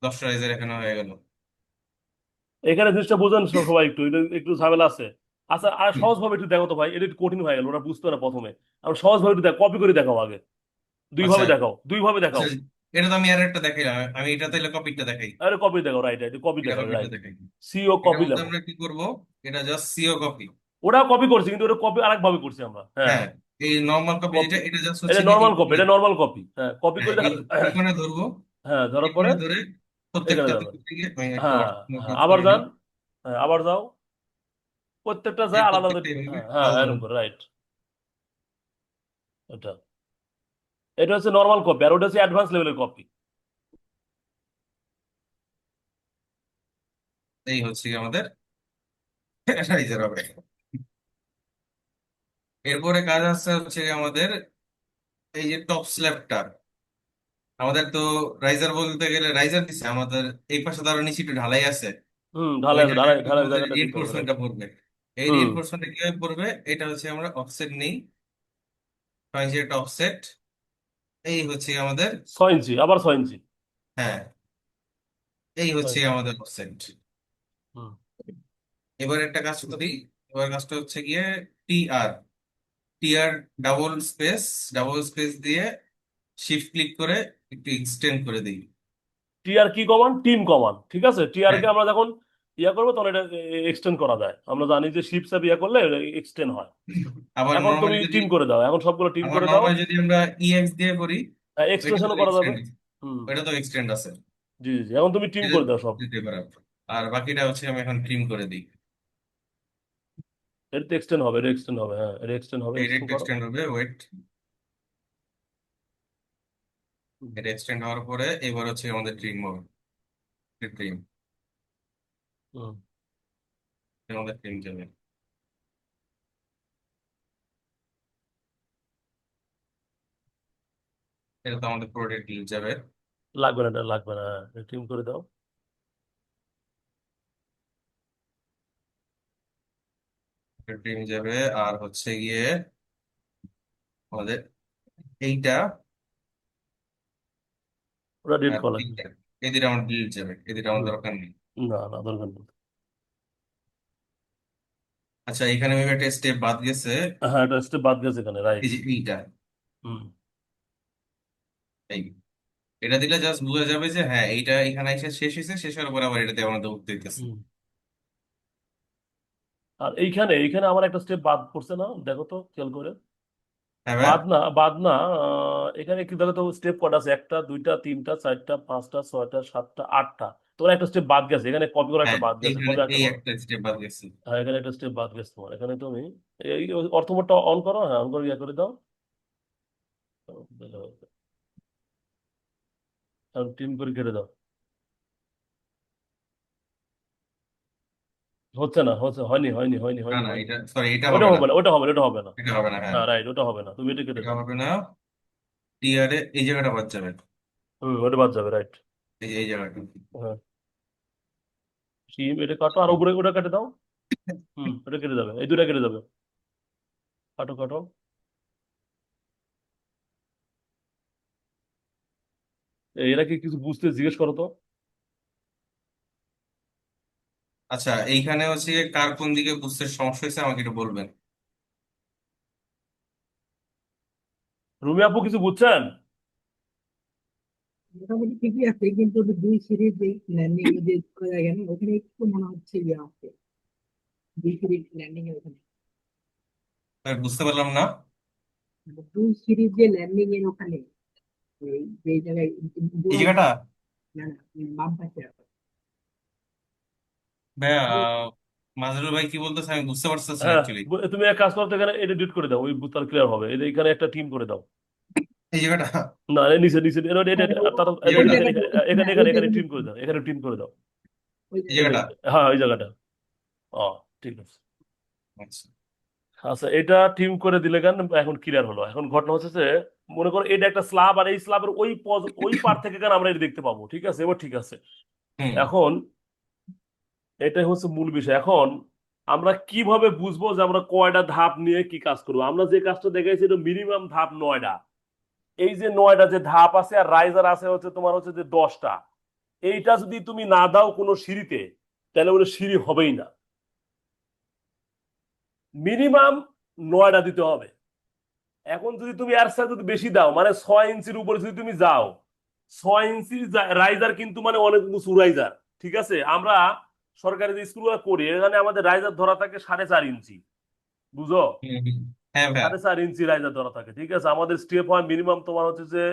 [SPEAKER 2] 10টা রাইজার এখানে হয়ে গেল।
[SPEAKER 1] এখানে জিনিসটা বোঝেন সবাই, একটু এটা একটু ঝামেলা আছে। আচ্ছা, আর সহজ ভাবে একটু দেখো তো ভাই, এটা একটু কঠিন হয়ে গেল, ওরা বুঝতো না প্রথমে। আর সহজ ভাবে একটু দেখো, কপি করে দেখাও আগে। দুই
[SPEAKER 2] আচ্ছা
[SPEAKER 1] ভাবে দেখাও, দুই ভাবে
[SPEAKER 2] আচ্ছা,
[SPEAKER 1] দেখাও।
[SPEAKER 2] এটা তো আমি আর একটা দেখাইলাম, আমি এটা তাহলে কপিটা দেখাই।
[SPEAKER 1] আরে কপি দেখাও, রাইট রাইট, কপি
[SPEAKER 2] এটা
[SPEAKER 1] দেখাও,
[SPEAKER 2] কপিটা
[SPEAKER 1] রাইট।
[SPEAKER 2] দেখাই।
[SPEAKER 1] সিও
[SPEAKER 2] এটার
[SPEAKER 1] কপি
[SPEAKER 2] মধ্যে
[SPEAKER 1] লেখো।
[SPEAKER 2] আমরা কি করব, এটা জাস্ট সিও কপি।
[SPEAKER 1] ওরা কপি করছে, কিন্তু ওটা কপি আরেক ভাবে করছি আমরা, হ্যাঁ।
[SPEAKER 2] হ্যাঁ, এই নর্মাল কপি যেটা
[SPEAKER 1] কপি,
[SPEAKER 2] এটা জাস্ট
[SPEAKER 1] এটা
[SPEAKER 2] হচ্ছে কি
[SPEAKER 1] নর্মাল কপি,
[SPEAKER 2] এই,
[SPEAKER 1] এটা নর্মাল কপি, হ্যাঁ, কপি
[SPEAKER 2] হ্যাঁ
[SPEAKER 1] করে দেখা।
[SPEAKER 2] এই কোণে ধরবো।
[SPEAKER 1] হ্যাঁ, ধরার
[SPEAKER 2] এই
[SPEAKER 1] পরে
[SPEAKER 2] কোণে ধরে
[SPEAKER 1] এখানে
[SPEAKER 2] প্রত্যেকটাতে
[SPEAKER 1] যাবেন।
[SPEAKER 2] করতে গিয়ে আমি একটু
[SPEAKER 1] হ্যাঁ হ্যাঁ,
[SPEAKER 2] ক্লিক
[SPEAKER 1] আবার
[SPEAKER 2] করে নিই।
[SPEAKER 1] যান। হ্যাঁ, আবার যাও। প্রত্যেকটা
[SPEAKER 2] এই
[SPEAKER 1] যায় আলাদা আলাদা।
[SPEAKER 2] প্রত্যেকটা এইভাবে
[SPEAKER 1] হ্যাঁ হ্যাঁ,
[SPEAKER 2] আলাদা
[SPEAKER 1] এরকম
[SPEAKER 2] আলাদা।
[SPEAKER 1] করে, রাইট। এটা এটা হচ্ছে নর্মাল কপি, আর ওটা হচ্ছে অ্যাডভান্স লেভেলের কপি।
[SPEAKER 2] এই হচ্ছে কি আমাদের রাইজার হবে। এরপরে কাজ আছে হচ্ছে কি আমাদের এই যে টপ স্ল্যাবটা। আমাদের তো রাইজার বলতে গেলে রাইজার দিছে আমাদের, এই পাশে তো আরো নিচে একটু ঢালাই আছে।
[SPEAKER 1] হুম, ঢালাই
[SPEAKER 2] ওই
[SPEAKER 1] আছে, ঢালাই
[SPEAKER 2] ঢালাইটা
[SPEAKER 1] ঢালাই
[SPEAKER 2] আমাদের
[SPEAKER 1] জায়গাটা দিতে হবে, রাইট।
[SPEAKER 2] রিইনফোর্সমেন্টটা পড়বে। এই
[SPEAKER 1] হুম।
[SPEAKER 2] রিইনফোর্সমেন্টটা কিভাবে পড়বে, এটা হচ্ছে আমরা অফসেট নেই। 6 ইঞ্চির একটা অফসেট। এই হচ্ছে আমাদের,
[SPEAKER 1] 6 ইঞ্চি, আবার 6 ইঞ্চি।
[SPEAKER 2] হ্যাঁ এই হচ্ছে
[SPEAKER 1] 6 ইঞ্চি।
[SPEAKER 2] আমাদের অফসেট।
[SPEAKER 1] হুম।
[SPEAKER 2] এবার একটা কাজ করি। এবার কাজটা হচ্ছে গিয়ে টি আর, টি আর ডাবল স্পেস দিয়ে শিফট ক্লিক করে একটু এক্সটেন্ড করে দিই।
[SPEAKER 1] টিআর কি কমান্ড? টিম কমান্ড, ঠিক আছে। টিআর
[SPEAKER 2] হ্যাঁ,
[SPEAKER 1] কে আমরা যখন ইয়া করবো, তখন এটা এক্সটেন্ড করা যায়, আমরা জানি যে শিপ স্যাপ ইয়া করলে এক্সটেন্ড হয়।
[SPEAKER 2] আবার
[SPEAKER 1] এখন তুমি
[SPEAKER 2] নর্মালি যদি,
[SPEAKER 1] টিম করে দাও, এখন সবগুলো টিম
[SPEAKER 2] আবার
[SPEAKER 1] করে দাও।
[SPEAKER 2] নর্মালি যদি আমরা ইএক্স দিয়ে করি, ওইটা তো
[SPEAKER 1] এক্সটেনশনও করা যাবে।
[SPEAKER 2] এক্সটেন্ড,
[SPEAKER 1] হুম।
[SPEAKER 2] ওইটা তো এক্সটেন্ড আছে।
[SPEAKER 1] জি জি জি, এখন তুমি টিম
[SPEAKER 2] এটা
[SPEAKER 1] করে দাও সব।
[SPEAKER 2] দিতে পারো। আর বাকিটা হচ্ছে আমি এখন ট্রিম করে দিই।
[SPEAKER 1] এটা তো এক্সটেন্ড হবে, এটা এক্সটেন্ড হবে, হ্যাঁ, এটা এক্সটেন্ড হবে,
[SPEAKER 2] এই
[SPEAKER 1] এক্সটেন্ড
[SPEAKER 2] রেটটা
[SPEAKER 1] করো।
[SPEAKER 2] এক্সটেন্ড হবে, ওয়েট।
[SPEAKER 1] হুম,
[SPEAKER 2] এটা এক্সটেন্ড হওয়ার পরে এবার হচ্ছে আমাদের ট্রিম হবে। ট্রিম,
[SPEAKER 1] হুম,
[SPEAKER 2] আমাদের ট্রিম যাবে। এটা তো আমাদের পুরো ডিল যাবে।
[SPEAKER 1] লাগবে না, এটা লাগবে না, হ্যাঁ, টিম করে দাও।
[SPEAKER 2] ট্রিম যাবে। আর হচ্ছে গিয়ে আমাদের এইটা
[SPEAKER 1] ওটা ডিলিট
[SPEAKER 2] আর
[SPEAKER 1] করা লাগবে।
[SPEAKER 2] এইটা, এই দুটো আমার ডিল যাবে, এই দুটো আমার
[SPEAKER 1] হুম।
[SPEAKER 2] দরকার নেই।
[SPEAKER 1] না না, দরকার নেই।
[SPEAKER 2] আচ্ছা, এখানে মেবি একটা স্টেপ বাদ গেছে।
[SPEAKER 1] হ্যাঁ, এটা স্টেপ বাদ গেছে এখানে, রাইট।
[SPEAKER 2] এই যে এইটা,
[SPEAKER 1] হুম।
[SPEAKER 2] এই এটা দিলে জাস্ট বোঝা যাবে যে হ্যাঁ এইটা এখানে এসে শেষ হয়েছে, শেষ হওয়ার পরে আবার এটাতে আমাদের উঠতে হইতেছে।
[SPEAKER 1] হুম। আর এইখানে এইখানে আমার একটা স্টেপ বাদ পড়ছে না, দেখো তো খেয়াল করে।
[SPEAKER 2] হ্যাঁ ভাই।
[SPEAKER 1] বাদ না এখানে কি দেখো তো স্টেপ কটা আছে, একটা দুইটা তিনটা চারটা পাঁচটা ছয়টা সাতটা আটটা। তোমার একটা স্টেপ বাদ গেছে এখানে, কপি করা একটা
[SPEAKER 2] হ্যাঁ,
[SPEAKER 1] বাদ গেছে,
[SPEAKER 2] এইখানে
[SPEAKER 1] কবে একটা
[SPEAKER 2] এই
[SPEAKER 1] করো।
[SPEAKER 2] একটা স্টেপ বাদ গেছে।
[SPEAKER 1] হ্যাঁ, এখানে একটা স্টেপ বাদ গেছে তোমার, এখানে তুমি এই অর্থবোধটা অন করো, হ্যাঁ অন করে ইয়ে করে দাও। টিম করে কেটে দাও। হচ্ছে না,
[SPEAKER 2] না না,
[SPEAKER 1] হয়নি।
[SPEAKER 2] এটা সরি, এটা
[SPEAKER 1] ওটা
[SPEAKER 2] হবে না।
[SPEAKER 1] হবে না, ওটা হবে না, ওটা হবে না।
[SPEAKER 2] এটা হবে না, হ্যাঁ।
[SPEAKER 1] হ্যাঁ রাইট, ওটা হবে না, তুমি এটা কেটে
[SPEAKER 2] এটা
[SPEAKER 1] দাও।
[SPEAKER 2] হবে না। টিআরে এই জায়গাটা বাদ যাবে।
[SPEAKER 1] ওটা বাদ যাবে, রাইট।
[SPEAKER 2] এই যে এই জায়গাটা।
[SPEAKER 1] হ্যাঁ, টিম এটা কাটো, আর উপরে ওটা কেটে দাও। ওটা কেটে যাবে, এই দুটা কেটে যাবে। কাটো কাটো। এরা কি কিছু বুঝতে, জিজ্ঞেস করো তো।
[SPEAKER 2] আচ্ছা, এইখানে হচ্ছে গিয়ে কার কোন দিকে বুঝতে সমস্যা হয়েছে আমাকে একটু বলবেন।
[SPEAKER 1] রুমি আপু কিছু বুঝছেন?
[SPEAKER 3] মোটামুটি ঠিকই আছে, কিন্তু ওই দুই সিরিজ যে ল্যান্ডিং এ যে করা যায় না, ওখানে একটু মনে হচ্ছে ইয়ে আছে, দুই সিরিজ ল্যান্ডিং এ ওখানে,
[SPEAKER 2] আমি বুঝতে পারলাম না।
[SPEAKER 3] মানে দুই সিরিজ যে ল্যান্ডিং এর ওখানে, ওই যে জায়গায়
[SPEAKER 2] এই
[SPEAKER 3] বুড়ো
[SPEAKER 2] জায়গাটা
[SPEAKER 3] না না, বাম পাশে
[SPEAKER 2] ভাইয়া, মাজরুল ভাই কি বলতেছে আমি বুঝতে পারতেছি না
[SPEAKER 1] হ্যাঁ,
[SPEAKER 2] অ্যাকচুয়ালি।
[SPEAKER 1] তুমি এক কাজ করো তো, এখানে এটা ডিলিট করে দাও, ওই তার ক্লিয়ার হবে, এখানে একটা টিম করে দাও।
[SPEAKER 2] এই জায়গাটা,
[SPEAKER 1] না, নিচে নিচে
[SPEAKER 2] এই
[SPEAKER 3] ওই
[SPEAKER 2] জায়গাটা,
[SPEAKER 3] জায়গাটা,
[SPEAKER 1] এখানে
[SPEAKER 3] হ্যাঁ ওই
[SPEAKER 1] এখানে এখানে
[SPEAKER 3] জায়গাটা,
[SPEAKER 1] টিম করে দাও, এখানে টিম করে দাও।
[SPEAKER 3] ওই
[SPEAKER 2] এই
[SPEAKER 1] এই যে,
[SPEAKER 2] জায়গাটা।
[SPEAKER 3] জায়গাটা।
[SPEAKER 1] হ্যাঁ ওই জায়গাটা। ও, ঠিক আছে।
[SPEAKER 2] আচ্ছা।
[SPEAKER 1] আচ্ছা, এটা টিম করে দিলে কেন, এখন ক্লিয়ার হলো। এখন ঘটনা হচ্ছে যে, মনে করো এটা একটা স্ল্যাব, আর এই স্ল্যাবের ওই পার থেকে কেন আমরা এটা দেখতে পাবো, ঠিক আছে, এবার ঠিক আছে।
[SPEAKER 2] হুম।
[SPEAKER 1] এখন এটাই হচ্ছে মূল বিষয়। এখন আমরা কিভাবে বুঝবো যে আমরা কয়টা ধাপ নিয়ে কি কাজ করবো? আমরা যে কাজটা দেখাইছি এটা মিনিমাম ধাপ 9টা। এই যে 9টা যে ধাপ আছে, আর রাইজার আছে হচ্ছে তোমার হচ্ছে যে 10টা। এইটা যদি তুমি না দাও কোনো সিঁড়িতে, তাহলে ওটা সিঁড়ি হবেই না। মিনিমাম 9টা দিতে হবে। এখন যদি তুমি এর সাথে যদি বেশি দাও, মানে 6 ইঞ্চির উপরে যদি তুমি যাও, 6 ইঞ্চি রাইজার কিন্তু মানে অনেক উঁচু রাইজার। ঠিক আছে, আমরা সরকারি যে স্কুলগুলো করি এখানে আমাদের রাইজার ধরা থাকে 4.5 ইঞ্চি, বুঝো?
[SPEAKER 2] হুম, হুম। হ্যাঁ ভাইয়া।
[SPEAKER 1] 4.5 ইঞ্চি রাইজার ধরা থাকে, ঠিক আছে। আমাদের স্টেপ হয় মিনিমাম তোমার হচ্ছে যে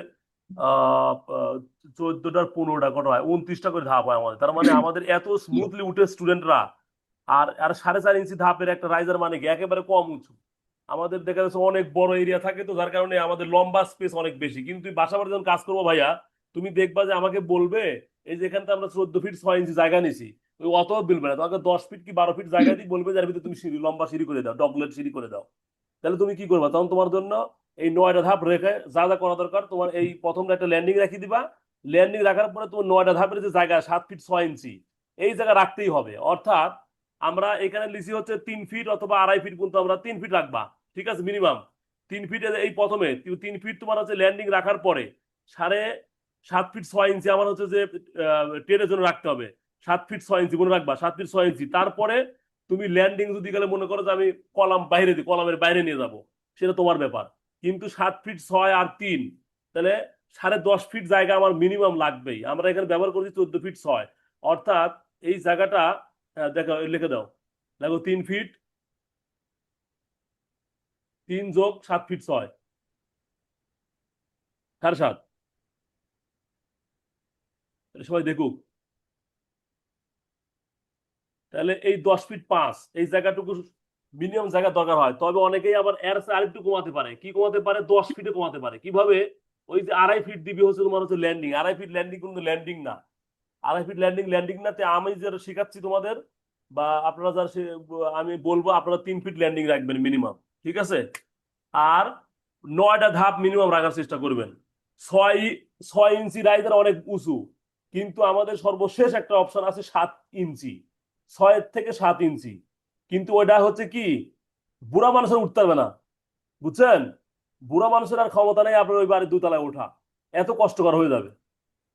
[SPEAKER 1] 14টার 15টা কত হয়, 29টা করে ধাপ হয় আমাদের। তার মানে আমাদের এত স্মুথলি উঠে স্টুডেন্টরা। আর আর 4.5 ইঞ্চি ধাপের একটা রাইজার মানে কি একেবারে কম উঁচু। আমাদের দেখা যাচ্ছে অনেক বড় এরিয়া থাকে, তো যার কারণে আমাদের লম্বা স্পেস অনেক বেশি। কিন্তু বাসা বাড়ি যখন কাজ করবো ভাইয়া, তুমি দেখবা যে আমাকে বলবে, এই যে এখানটা আমরা 14 ফিট 6 ইঞ্চি জায়গা নিছি, ওই অত বলবে না তোমাকে, 10 ফিট কি 12 ফিট জায়গা দিয়ে বলবে, যার ভিতরে তুমি সিঁড়ি, লম্বা সিঁড়ি করে দাও, ডগলেট সিঁড়ি করে দাও। তাহলে তুমি কি করবা তখন? তোমার জন্য এই 9টা ধাপ রেখে যা যা করা দরকার, তোমার এই প্রথমটা একটা ল্যান্ডিং রাখি দিবা। ল্যান্ডিং রাখার পরে তোমার 9টা ধাপের যে জায়গা 7 ফিট 6 ইঞ্চি, এই জায়গা রাখতেই হবে। অর্থাৎ আমরা এখানে লিখি হচ্ছে 3 ফিট অথবা 2.5 ফিট, কিন্তু আমরা 3 ফিট রাখবা, ঠিক আছে, মিনিমাম 3 ফিট। এই প্রথমে 3 ফিট তোমার হচ্ছে ল্যান্ডিং রাখার পরে 7.5 ফিট 6 ইঞ্চি আমার হচ্ছে যে ট্রেনের জন্য রাখতে হবে। 7 ফিট 6 ইঞ্চি মনে রাখবা, 7 ফিট 6 ইঞ্চি। তারপরে তুমি ল্যান্ডিং যদি গেলে মনে করো যে আমি কলাম বাইরে দিই, কলামের বাইরে নিয়ে যাব, সেটা তোমার ব্যাপার। কিন্তু 7 ফিট 6 আর 3, তাহলে 10.5 ফিট জায়গা আমার মিনিমাম লাগবেই। আমরা এখানে ব্যবহার করছি 14 ফিট 6। অর্থাৎ এই জায়গাটা দেখো, লিখে দাও, দেখো 3 ফিট 3 যোগ 7 ফিট 6, 7.5। সবাই দেখুক। তাহলে এই 10 ফিট 5 এই জায়গাটুকু মিনিমাম জায়গা দরকার হয়। তবে অনেকেই আবার এর চেয়ে আরেকটু কমাতে পারে। কি কমাতে পারে? 10 ফিটে কমাতে পারে। কিভাবে? ওই যে 2.5 ফিট দিবি হচ্ছে তোমার হচ্ছে ল্যান্ডিং, 2.5 ফিট ল্যান্ডিং কিন্তু ল্যান্ডিং না। 2.5 ফিট ল্যান্ডিং না, তে আমি যারা শেখাচ্ছি তোমাদের, বা আপনারা যারা আমি বলবো আপনারা 3 ফিট ল্যান্ডিং রাখবেন মিনিমাম, ঠিক আছে। আর 9টা ধাপ মিনিমাম রাখার চেষ্টা করবেন। 6 6 ইঞ্চি রাইজার অনেক উঁচু, কিন্তু আমাদের সর্বশেষ একটা অপশন আছে 7 ইঞ্চি, 6 থেকে 7 ইঞ্চি। কিন্তু ওটা হচ্ছে কি, বুড়া মানুষের উঠতে পারবে না, বুঝছেন? বুড়া মানুষের আর ক্ষমতা নেই আপনার ওই বাড়ির 2 তলায় ওঠা, এত কষ্টকর হয়ে যাবে।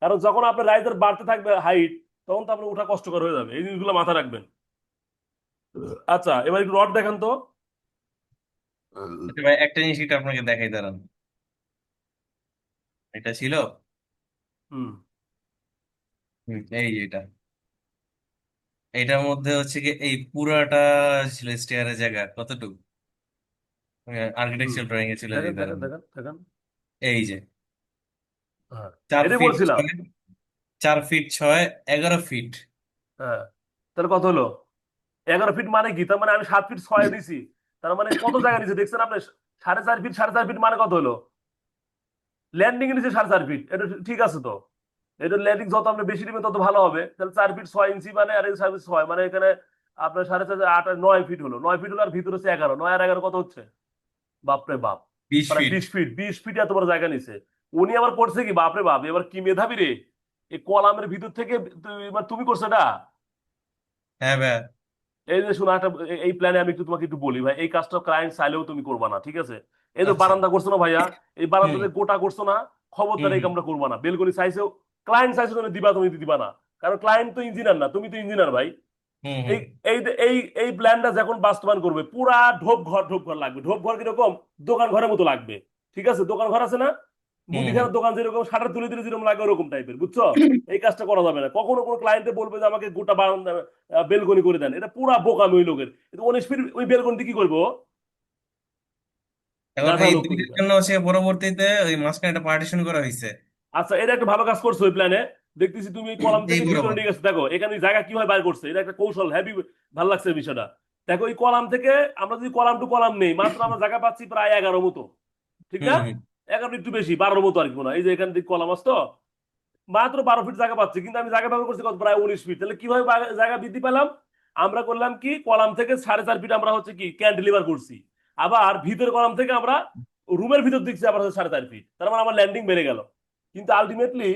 [SPEAKER 1] কারণ যখন আপনার রাইজার বাড়তে থাকবে হাইট, তখন তো আপনার ওঠা কষ্টকর হয়ে যাবে। এই জিনিসগুলো মাথায় রাখবেন। আচ্ছা, এবার একটু রড দেখান তো।
[SPEAKER 2] আচ্ছা ভাই, একটা জিনিস এটা আপনাকে দেখাই দাঁড়ান। এটা ছিল।
[SPEAKER 1] হুম
[SPEAKER 2] এই যে এটা, এটার মধ্যে হচ্ছে কি এই পুরাটা ছিল স্টেয়ারের জায়গা কতটুকু
[SPEAKER 1] হুম
[SPEAKER 2] আর্কিটেকচার ড্রয়িং এ ছিল,
[SPEAKER 1] দেখেন
[SPEAKER 2] এই
[SPEAKER 1] দেখেন
[SPEAKER 2] দাঁড়ান।
[SPEAKER 1] দেখেন দেখেন।
[SPEAKER 2] এই যে
[SPEAKER 1] হ্যাঁ,
[SPEAKER 2] চার
[SPEAKER 1] এটাই
[SPEAKER 2] ফিট
[SPEAKER 1] বলছিলাম।
[SPEAKER 2] ছয় 4 ফিট 6, 11 ফিট।
[SPEAKER 1] হ্যাঁ, তাহলে কত হলো? 11 ফিট মানে কি? তার মানে আমি 7 ফিট 6 দিছি। তার মানে কত জায়গা নিচে দেখছেন আপনি? 4.5 ফিট 4.5 ফিট মানে কত হলো? ল্যান্ডিং এর নিচে 4.5 ফিট, এটা ঠিক আছে তো? এটা ল্যান্ডিং যত আপনি বেশি দিবেন তত ভালো হবে। তাহলে 4 ফিট 6 ইঞ্চি মানে, আর 4 ফিট 6 মানে এখানে আপনার 4.5 8 9 ফিট হলো। 9 ফিট হলো, আর ভিতরে হচ্ছে 11, 9 আর 11 কত হচ্ছে? বাপরে বাপ,
[SPEAKER 2] বিশ
[SPEAKER 1] প্রায়
[SPEAKER 2] ফিট
[SPEAKER 1] 20 ফিট। 20 ফিট এত বড় জায়গা নিছে। উনি আবার করছে কি, বাপরে বাপ, এবার কি মেধাবী রে! এই কলামের ভিতর থেকে তুমি করছো এটা?
[SPEAKER 2] হ্যাঁ ভাই।
[SPEAKER 1] এই যে শোনো একটা, এই প্ল্যানে আমি একটু তোমাকে একটু বলি ভাই, এই কাজটা ক্লায়েন্ট চাইলেও তুমি করবা না, ঠিক আছে? এই তো
[SPEAKER 2] আচ্ছা।
[SPEAKER 1] বারান্দা করছো না ভাইয়া, এই বারান্দা
[SPEAKER 2] হুম
[SPEAKER 1] যে গোটা করছো না,
[SPEAKER 2] হুম
[SPEAKER 1] খবরদার এই
[SPEAKER 2] হুম
[SPEAKER 1] কামটা করবা না। বেলকনি চাইছেও, ক্লায়েন্ট চাইছে তুমি দিবা, তুমি দিবা না। কারণ ক্লায়েন্ট তো ইঞ্জিনিয়ার না, তুমি তো ইঞ্জিনিয়ার ভাই।
[SPEAKER 2] হুম
[SPEAKER 1] এই
[SPEAKER 2] হুম
[SPEAKER 1] এই এই এই প্ল্যানটা যখন বাস্তবায়ন করবে, পুরা ঢোপ ঘর লাগবে। ঢোপ ঘর কিরকম? দোকান ঘরের মতো লাগবে। ঠিক আছে, দোকান ঘর আছে না,
[SPEAKER 2] হুম হুম
[SPEAKER 1] মুদিখানার দোকান যেরকম শাটার তুলে দিলে যেরকম লাগে, ওরকম টাইপের, বুঝছো? এই কাজটা করা যাবে না কখনো। কোনো ক্লায়েন্টে বলবে যে আমাকে গোটা বারান্দা বেলকনি করে দেন, এটা পুরা বোকামি ওই লোকের। কিন্তু 19 ফিট ওই বেলকনিতে কি করবো?
[SPEAKER 2] এখন
[SPEAKER 1] গাধা
[SPEAKER 2] এই
[SPEAKER 1] লোক
[SPEAKER 2] দুইটার
[SPEAKER 1] কোথাকার।
[SPEAKER 2] জন্য হচ্ছে পরবর্তীতে ওই মাঝখানে একটা পার্টিশন করা হয়েছে।
[SPEAKER 1] আচ্ছা, এটা একটা ভালো কাজ করছো ওই প্ল্যানে। দেখতেছি তুমি এই কলাম
[SPEAKER 2] এই
[SPEAKER 1] থেকে ভিতরে
[SPEAKER 2] বরাবর।
[SPEAKER 1] নিয়ে গেছো, দেখো এখানে জায়গা কিভাবে বাইর করছে, এটা একটা কৌশল, হেভি। ভালো লাগছে এই বিষয়টা। দেখো এই কলাম থেকে আমরা যদি কলাম টু কলাম নেই, মাত্র আমরা জায়গা পাচ্ছি প্রায় 11 মতো, ঠিক
[SPEAKER 2] হুম
[SPEAKER 1] না?
[SPEAKER 2] হুম
[SPEAKER 1] 11 একটু বেশি, 12 মতো আর কি মনে হয়। এই যে এখান থেকে কলাম আসতো, মাত্র 12 ফিট জায়গা পাচ্ছি, কিন্তু আমি জায়গা ব্যবহার করছি কত? প্রায় 19 ফিট। তাহলে কিভাবে জায়গা বৃদ্ধি পেলাম? আমরা করলাম কি, কলাম থেকে 4.5 ফিট আমরা হচ্ছে কি ক্যান্টিলিভার করছি। আবার ভিতর কলাম থেকে আমরা রুমের ভিতর দিচ্ছি আবার হচ্ছে 4.5 ফিট। তার মানে আমার ল্যান্ডিং বেড়ে গেল। কিন্তু আলটিমেটলি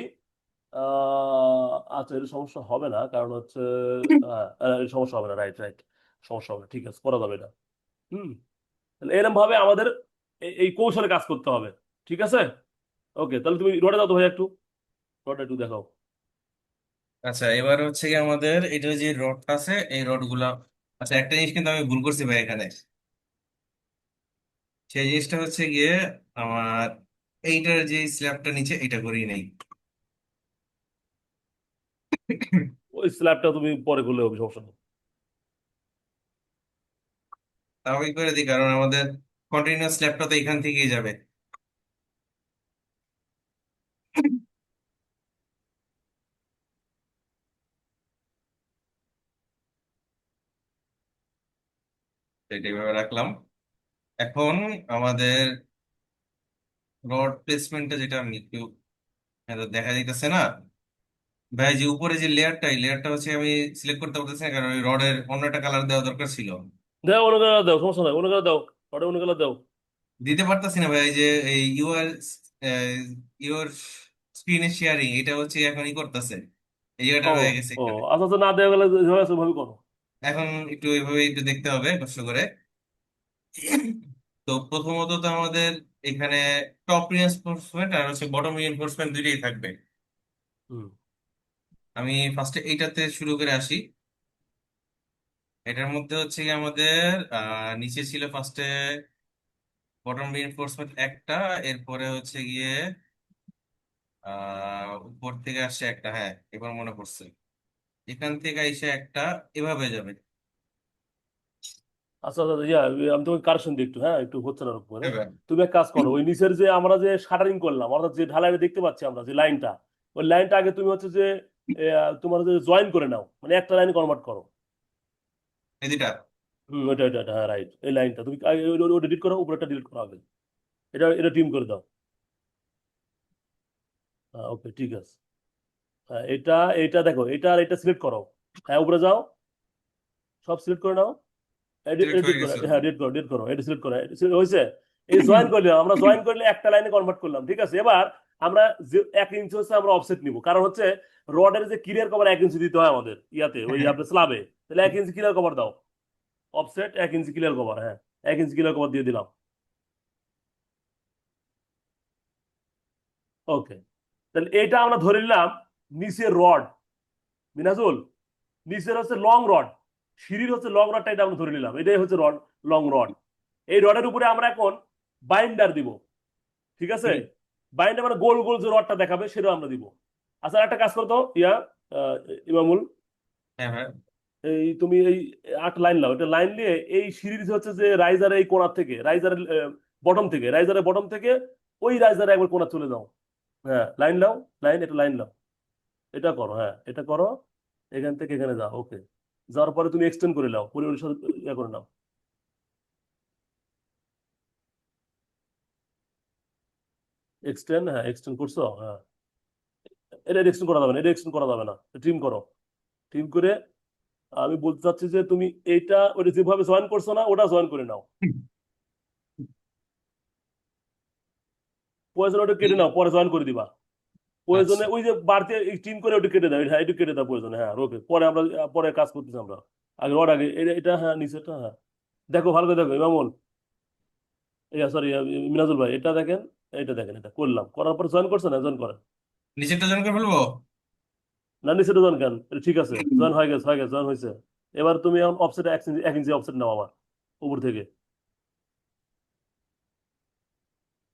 [SPEAKER 1] আচ্ছা, এর সমস্যা হবে না, কারণ হচ্ছে এর সমস্যা হবে না, রাইট রাইট। সমস্যা হবে না, ঠিক আছে, করা যাবে এটা। হুম। তাহলে এরকম ভাবে আমাদের এই কৌশলে কাজ করতে হবে, ঠিক আছে? ওকে, তাহলে তুমি রোডে দাও তো ভাই একটু, রোডে একটু দেখাও।
[SPEAKER 2] আচ্ছা, এবার হচ্ছে কি আমাদের এটা যে রডটা আছে এই রড গুলা। আচ্ছা, একটা জিনিস কিন্তু আমি ভুল করছি ভাই এখানে। সেই জিনিসটা হচ্ছে গিয়ে আমার এইটার যে স্ল্যাবটা নিচে এটা করেই নেই।
[SPEAKER 1] ওই স্ল্যাবটা তুমি পরে করলে হবে, সমস্যা নেই।
[SPEAKER 2] স্বাভাবিক করে দিই, কারণ আমাদের কন্টিনিউয়াস স্ল্যাবটা তো এখান থেকেই যাবে। তো এটা এইভাবে রাখলাম। এখন আমাদের রড প্লেসমেন্টটা, যেটা আমি একটু দেখা যাইতেছে না ভাই, যে উপরে যে লেয়ারটা, এই লেয়ারটা হচ্ছে আমি সিলেক্ট করতে পারতেছি না, কারণ ওই রডের অন্য একটা কালার দেওয়া দরকার ছিল।
[SPEAKER 1] দাও, অন্য কালার দাও, সমস্যা নাই, অন্য কালার দাও, রোডে অন্য কালার দাও।
[SPEAKER 2] দিতে পারতাছি না ভাই, এই যে এই ইউর স্ক্রিনে শেয়ারিং এটা হচ্ছে এখন ই করতেছে, এই জায়গাটা
[SPEAKER 1] ও,
[SPEAKER 2] রয়ে গেছে
[SPEAKER 1] ও
[SPEAKER 2] এখানে।
[SPEAKER 1] আচ্ছা আচ্ছা, না দেওয়া গেলে যেভাবে আছে ওইভাবে করো।
[SPEAKER 2] এখন একটু এইভাবে একটু দেখতে হবে কষ্ট করে। তো প্রথমত তো আমাদের এখানে টপ রিইনফোর্সমেন্ট আর হচ্ছে বটম রিইনফোর্সমেন্ট দুইটাই থাকবে।
[SPEAKER 1] হুম।
[SPEAKER 2] আমি ফার্স্টে এইটাতে শুরু করে আসি। এটার মধ্যে হচ্ছে কি আমাদের নিচে ছিল ফার্স্টে বটম রিইনফোর্সমেন্ট একটা, এরপরে হচ্ছে গিয়ে উপর থেকে আসছে একটা, হ্যাঁ এবার মনে পড়ছে, এখান থেকে এসে একটা এভাবে যাবে।
[SPEAKER 1] আচ্ছা আচ্ছা, আমি তোমাকে কারেকশন দিই একটু, হ্যাঁ, একটু হচ্ছে না ওরকম, হ্যাঁ?
[SPEAKER 2] এবার
[SPEAKER 1] তুমি এক কাজ করো, ওই নিচের যে আমরা যে শাটারিং করলাম, অর্থাৎ যে ঢালাইটা দেখতে পাচ্ছি আমরা, যে লাইনটা, ওই লাইনটা আগে তুমি হচ্ছে যে তোমার যে জয়েন করে নাও, মানে একটা লাইন কনভার্ট করো।
[SPEAKER 2] এই দুইটা।
[SPEAKER 1] হুম, ওইটা ওইটা ওইটা, হ্যাঁ রাইট। এই লাইনটা তুমি আগে ডিলিট করো, উপরেটা ডিলিট করো আগে। এটা এটা টিম করে দাও। হ্যাঁ, ওকে, ঠিক আছে। হ্যাঁ, এটা এটা দেখো, এটা আর এটা সিলেক্ট করো। হ্যাঁ, উপরে যাও, সব সিলেক্ট করে নাও। এডিট
[SPEAKER 2] সিলেক্ট
[SPEAKER 1] এডিট
[SPEAKER 2] হয়ে
[SPEAKER 1] করো,
[SPEAKER 2] গেছে।
[SPEAKER 1] হ্যাঁ, এডিট করো, এটা সিলেক্ট করো, হয়েছে। এই জয়েন করলে, আমরা জয়েন করলে একটা লাইনে কনভার্ট করলাম, ঠিক আছে? এবার আমরা যে 1 ইঞ্চি হচ্ছে আমরা অফসেট নিব, কারণ হচ্ছে রডের যে ক্লিয়ার কভার 1 ইঞ্চি দিতে হয় আমাদের ইয়াতে, ওই
[SPEAKER 2] হ্যাঁ।
[SPEAKER 1] আপনার স্ল্যাবে। তাহলে 1 ইঞ্চি ক্লিয়ার কভার দাও। অফসেট 1 ইঞ্চি ক্লিয়ার কভার, হ্যাঁ, 1 ইঞ্চি ক্লিয়ার কভার দিয়ে দিলাম। ওকে, তাহলে এটা আমরা ধরে নিলাম নিচের রড, মিনাজুল, নিচের হচ্ছে লং রড। সিঁড়ির হচ্ছে লং রডটা, এটা আমরা ধরে নিলাম, এটাই হচ্ছে রড, লং রড। এই রডের উপরে আমরা এখন বাইন্ডার দিব, ঠিক আছে?
[SPEAKER 2] হুম,
[SPEAKER 1] বাইন্ডার মানে গোল গোল যে রডটা দেখাবে সেটা আমরা দিব। আচ্ছা একটা কাজ করতো আহ, ইমামুল,
[SPEAKER 2] হ্যাঁ ভাই।
[SPEAKER 1] এই তুমি এই 8 লাইন লাও, এটা লাইন নিয়ে এই সিরিজ হচ্ছে যে রাইজারের এই কোণা থেকে, রাইজারের বটম থেকে, রাইজারের বটম থেকে ওই রাইজারে একবার কোণা চলে যাও। হ্যাঁ লাইন লাও, লাইন, এটা লাইন লাও, এটা করো, হ্যাঁ এটা করো, এখান থেকে এখানে যাও, ওকে। যাওয়ার পরে তুমি এক্সটেন্ড করে নাও, পরে ওর সাথে করে নাও, এক্সটেন্ড, হ্যাঁ এক্সটেন্ড করছো, হ্যাঁ। এটা এক্সটেন্ড করা যাবে না, এটা এক্সটেন্ড করা যাবে না, ট্রিম করো, ট্রিম করে। আমি বলতে চাচ্ছি যে তুমি এইটা ওটা যেভাবে জয়েন করছো না, ওটা জয়েন করে নাও, প্রয়োজনে ওটা কেটে নাও, পরে জয়েন করে দিবা। প্রয়োজনে
[SPEAKER 2] আচ্ছা,
[SPEAKER 1] ওই যে বাড়তি টিম করে ওটা কেটে দাও, হ্যাঁ এটা কেটে দাও প্রয়োজনে, হ্যাঁ ওকে, পরে আমরা পরে কাজ করতেছি আমরা, আগে রড আগে এটা এটা, হ্যাঁ নিচেটা, হ্যাঁ দেখো ভালো করে দেখো ইমামুল, সরি মিনাজুল ভাই, এটা দেখেন, এটা দেখেন, এটা করলাম, করার পর জয়েন করছে না, জয়েন করেন।
[SPEAKER 2] নিচেরটা জন করে ফেলবো।
[SPEAKER 1] না নিচেটা জয়েন কেন, এটা ঠিক আছে, জয়েন হয়ে গেছে, হয়ে গেছে, জয়েন হয়েছে। এবার তুমি এখন অফসেট 1 ইঞ্চি, 1 ইঞ্চি অফসেট নাও আমার উপর থেকে,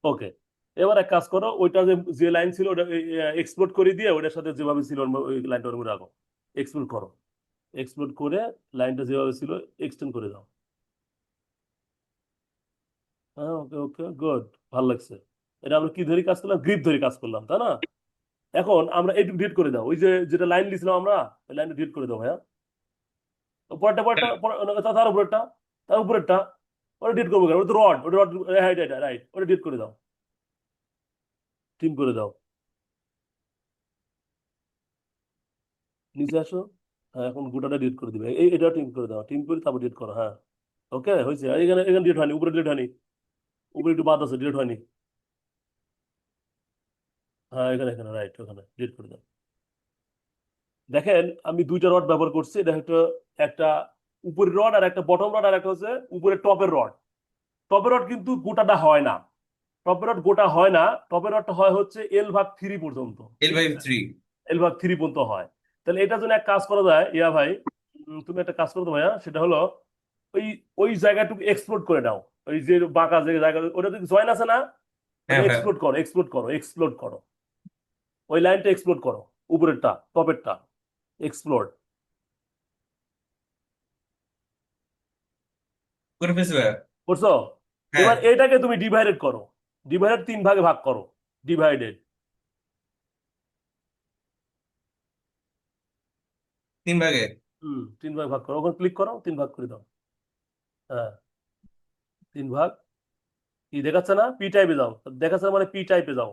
[SPEAKER 1] ওকে। এবার এক কাজ করো, ওইটা যে যে লাইন ছিল ওটা এক্সপ্লোড করে দিয়ে ওটার সাথে যেভাবে ছিল ওই লাইনটা ওর মধ্যে রাখো, এক্সপ্লোড করো, এক্সপ্লোড করে লাইনটা যেভাবে ছিল এক্সটেন্ড করে দাও। হ্যাঁ ওকে ওকে গুড, ভালো লাগছে। এটা আমরা কি ধরে কাজ করলাম, গ্রিপ ধরে কাজ করলাম, তাই না? এখন আমরা এইটুকু ডিলিট করে দাও, ওই যে যেটা লাইন দিয়েছিলাম আমরা, ওই লাইনটা ডিলিট করে দাও, হ্যাঁ। পরেরটা পরেরটা তার উপরেরটা, তার উপরেরটা, ওটা ডিলিট করবো কেন, ওটা তো রড, ওটা রড, রাইট রাইট, ওটা ডিলিট করে দাও, ট্রিম করে দাও, নিচে আসো। হ্যাঁ এখন গোটাটা ডিলিট করে দিবে, এটা ট্রিম করে দাও, ট্রিম করে তারপর ডিলিট করো, হ্যাঁ ওকে হয়েছে। আর এখানে এখানে ডিলিট হয়নি, উপরে ডিলিট হয়নি, উপরে একটু বাদ আছে, ডিলিট হয়নি। হ্যাঁ এখানে এখানে রাইট, ওখানে ডিলিট করে দাও। দেখেন আমি দুইটা রড ব্যবহার করছি, এটা একটা, একটা উপরের রড আর একটা বটম রড, আর একটা হচ্ছে উপরের টপের রড। টপের রড কিন্তু গোটাটা হয় না, টপের রড গোটা হয় না, টপের রডটা হয় হচ্ছে L/3 পর্যন্ত,
[SPEAKER 2] এল
[SPEAKER 1] ঠিক
[SPEAKER 2] বাই
[SPEAKER 1] আছে?
[SPEAKER 2] 3
[SPEAKER 1] L/3 পর্যন্ত হয়। তাহলে এটার জন্য এক কাজ করা যায় ভাই, তুমি একটা কাজ করো ভাইয়া, সেটা হলো ওই ওই জায়গাটুকু এক্সপ্লোড করে নাও, ওই যে বাঁকা যে জায়গা ওটা জয়েন আছে না, ওটা
[SPEAKER 2] হ্যাঁ ভাই,
[SPEAKER 1] এক্সপ্লোড করো, এক্সপ্লোড করো, এক্সপ্লোড করো, ওই লাইনটা এক্সপ্লোড করো, উপরেরটা টপেরটা এক্সপ্লোড।
[SPEAKER 2] করে ফেলছি ভাই।
[SPEAKER 1] বুঝছো?
[SPEAKER 2] হ্যাঁ,
[SPEAKER 1] এবার এটাকে তুমি ডিভাইডেড করো, ডিভাইডেড 3 ভাগে ভাগ করো, ডিভাইডেড,
[SPEAKER 2] 3 ভাগে।
[SPEAKER 1] 3 ভাগে ভাগ করো, ওখানে ক্লিক করো, 3 ভাগ করে দাও, হ্যাঁ 3 ভাগ। কি দেখাচ্ছে না, পি টাইপে যাও, দেখাচ্ছে না মানে পি টাইপে যাও,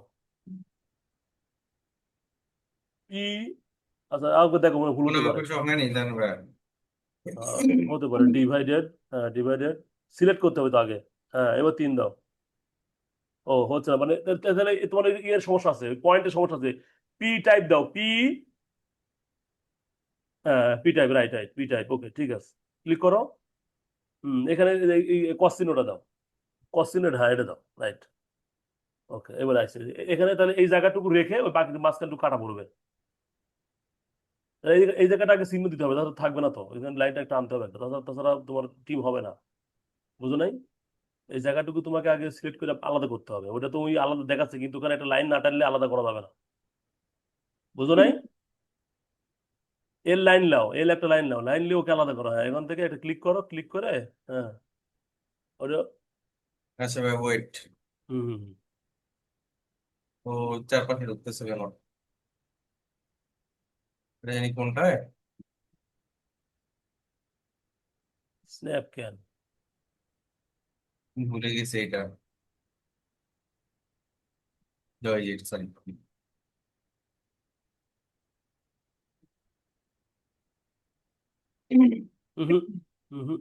[SPEAKER 1] পি। আচ্ছা আমাকে দেখো, মনে হয় ভুল
[SPEAKER 2] কোনো
[SPEAKER 1] হতে
[SPEAKER 2] আমার
[SPEAKER 1] পারে,
[SPEAKER 2] কিছু হয়নি জানো ভাই।
[SPEAKER 1] আহ, হতে পারে ডিভাইডেড, হ্যাঁ ডিভাইডেড, সিলেক্ট করতে হবে তো আগে, হ্যাঁ এবার 3 দাও। ও হচ্ছে না মানে, তাহলে তোমার ইয়ের সমস্যা আছে, পয়েন্টের সমস্যা আছে, পি টাইপ দাও, পি, হ্যাঁ P type, right right, P type, okay ঠিক আছে, ক্লিক করো। এখানে কস চিহ্নটা দাও, কস চিহ্নটা, হ্যাঁ এটা দাও, রাইট, ওকে এবার আসছে। এখানে তাহলে এই জায়গাটুকু রেখে ওই বাকি মাঝখানটুকু কাটা পড়বে, এই জায়গাটা আগে চিহ্ন দিতে হবে, তাহলে থাকবে না তো, এখানে লাইনটা একটা আনতে হবে একটা, তাছাড়া তাছাড়া তোমার টিম হবে না, বুঝো নাই? এই জায়গাটুকু তোমাকে আগে সিলেক্ট করে আলাদা করতে হবে, ওটা তো ওই আলাদা দেখাচ্ছে কিন্তু ওখানে একটা লাইন না টানলে আলাদা করা যাবে না, বুঝো নাই? এর লাইন নাও, এল একটা লাইন নাও, লাইন নিয়ে ওকে আলাদা করো, হ্যাঁ এখান থেকে একটা ক্লিক করো, ক্লিক করে, হ্যাঁ ওটা,
[SPEAKER 2] আচ্ছা ভাই, ওয়েট।
[SPEAKER 1] হুম হুম
[SPEAKER 2] ও, চারপাশে ঢুকতেছে কেন? এটা জানি কোনটায়।
[SPEAKER 1] স্ন্যাপ ক্যান,
[SPEAKER 2] ভুলে গেছি এটা। জয় জি, সরি।
[SPEAKER 1] হুম হুম হুম,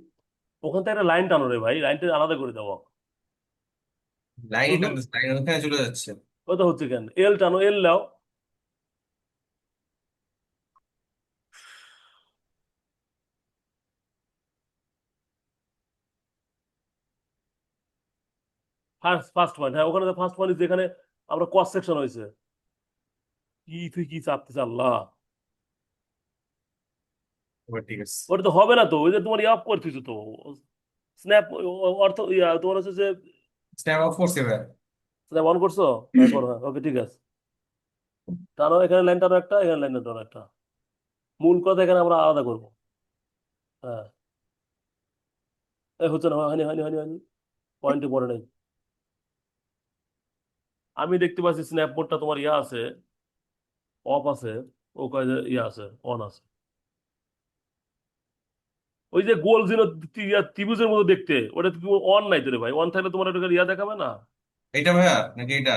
[SPEAKER 1] ওখান থেকে একটা লাইন টানো রে ভাই, লাইনটা আলাদা করে দেবো।
[SPEAKER 2] লাইন
[SPEAKER 1] হুম হুম,
[SPEAKER 2] টানতেছে, লাইন ওখানে চলে যাচ্ছে।
[SPEAKER 1] কথা হচ্ছে কেন, এল টানো, এল নাও, ফার্স্ট ফার্স্ট পয়েন্ট, হ্যাঁ ওখানে ফার্স্ট পয়েন্ট যেখানে আমরা ক্রস সেকশন হয়েছে, কি তুই কি চাপতেছ আল্লাহ,
[SPEAKER 2] এবার ঠিক আছে।
[SPEAKER 1] ওটা তো হবে না তো, ওই যে তোমার অফ করতেছো তো স্ন্যাপ, অর্থ তোমার হচ্ছে যে
[SPEAKER 2] স্ন্যাপ অফ করছি ভাই।
[SPEAKER 1] স্ন্যাপ অন করছো, হ্যাঁ করো, হ্যাঁ ওকে ঠিক আছে। টানো এখানে লাইন টানো একটা, এখানে লাইন টানো একটা, মূল কথা এখানে আমরা আলাদা করবো। হ্যাঁ এই হচ্ছে না, হয়নি হয়নি হয়নি হয়নি, পয়েন্টে পড়ে নাই। আমি দেখতে পাচ্ছি স্ন্যাপ মোডটা তোমার আছে, অফ আছে, ও কয় যে আছে, অন আছে। ওই যে গোল যেন ত্রিভুজের মতো দেখতে, ওটা অন নাই তো রে ভাই, অন থাকলে তোমার ওটা দেখাবে না।
[SPEAKER 2] এইটা ভাইয়া নাকি এইটা?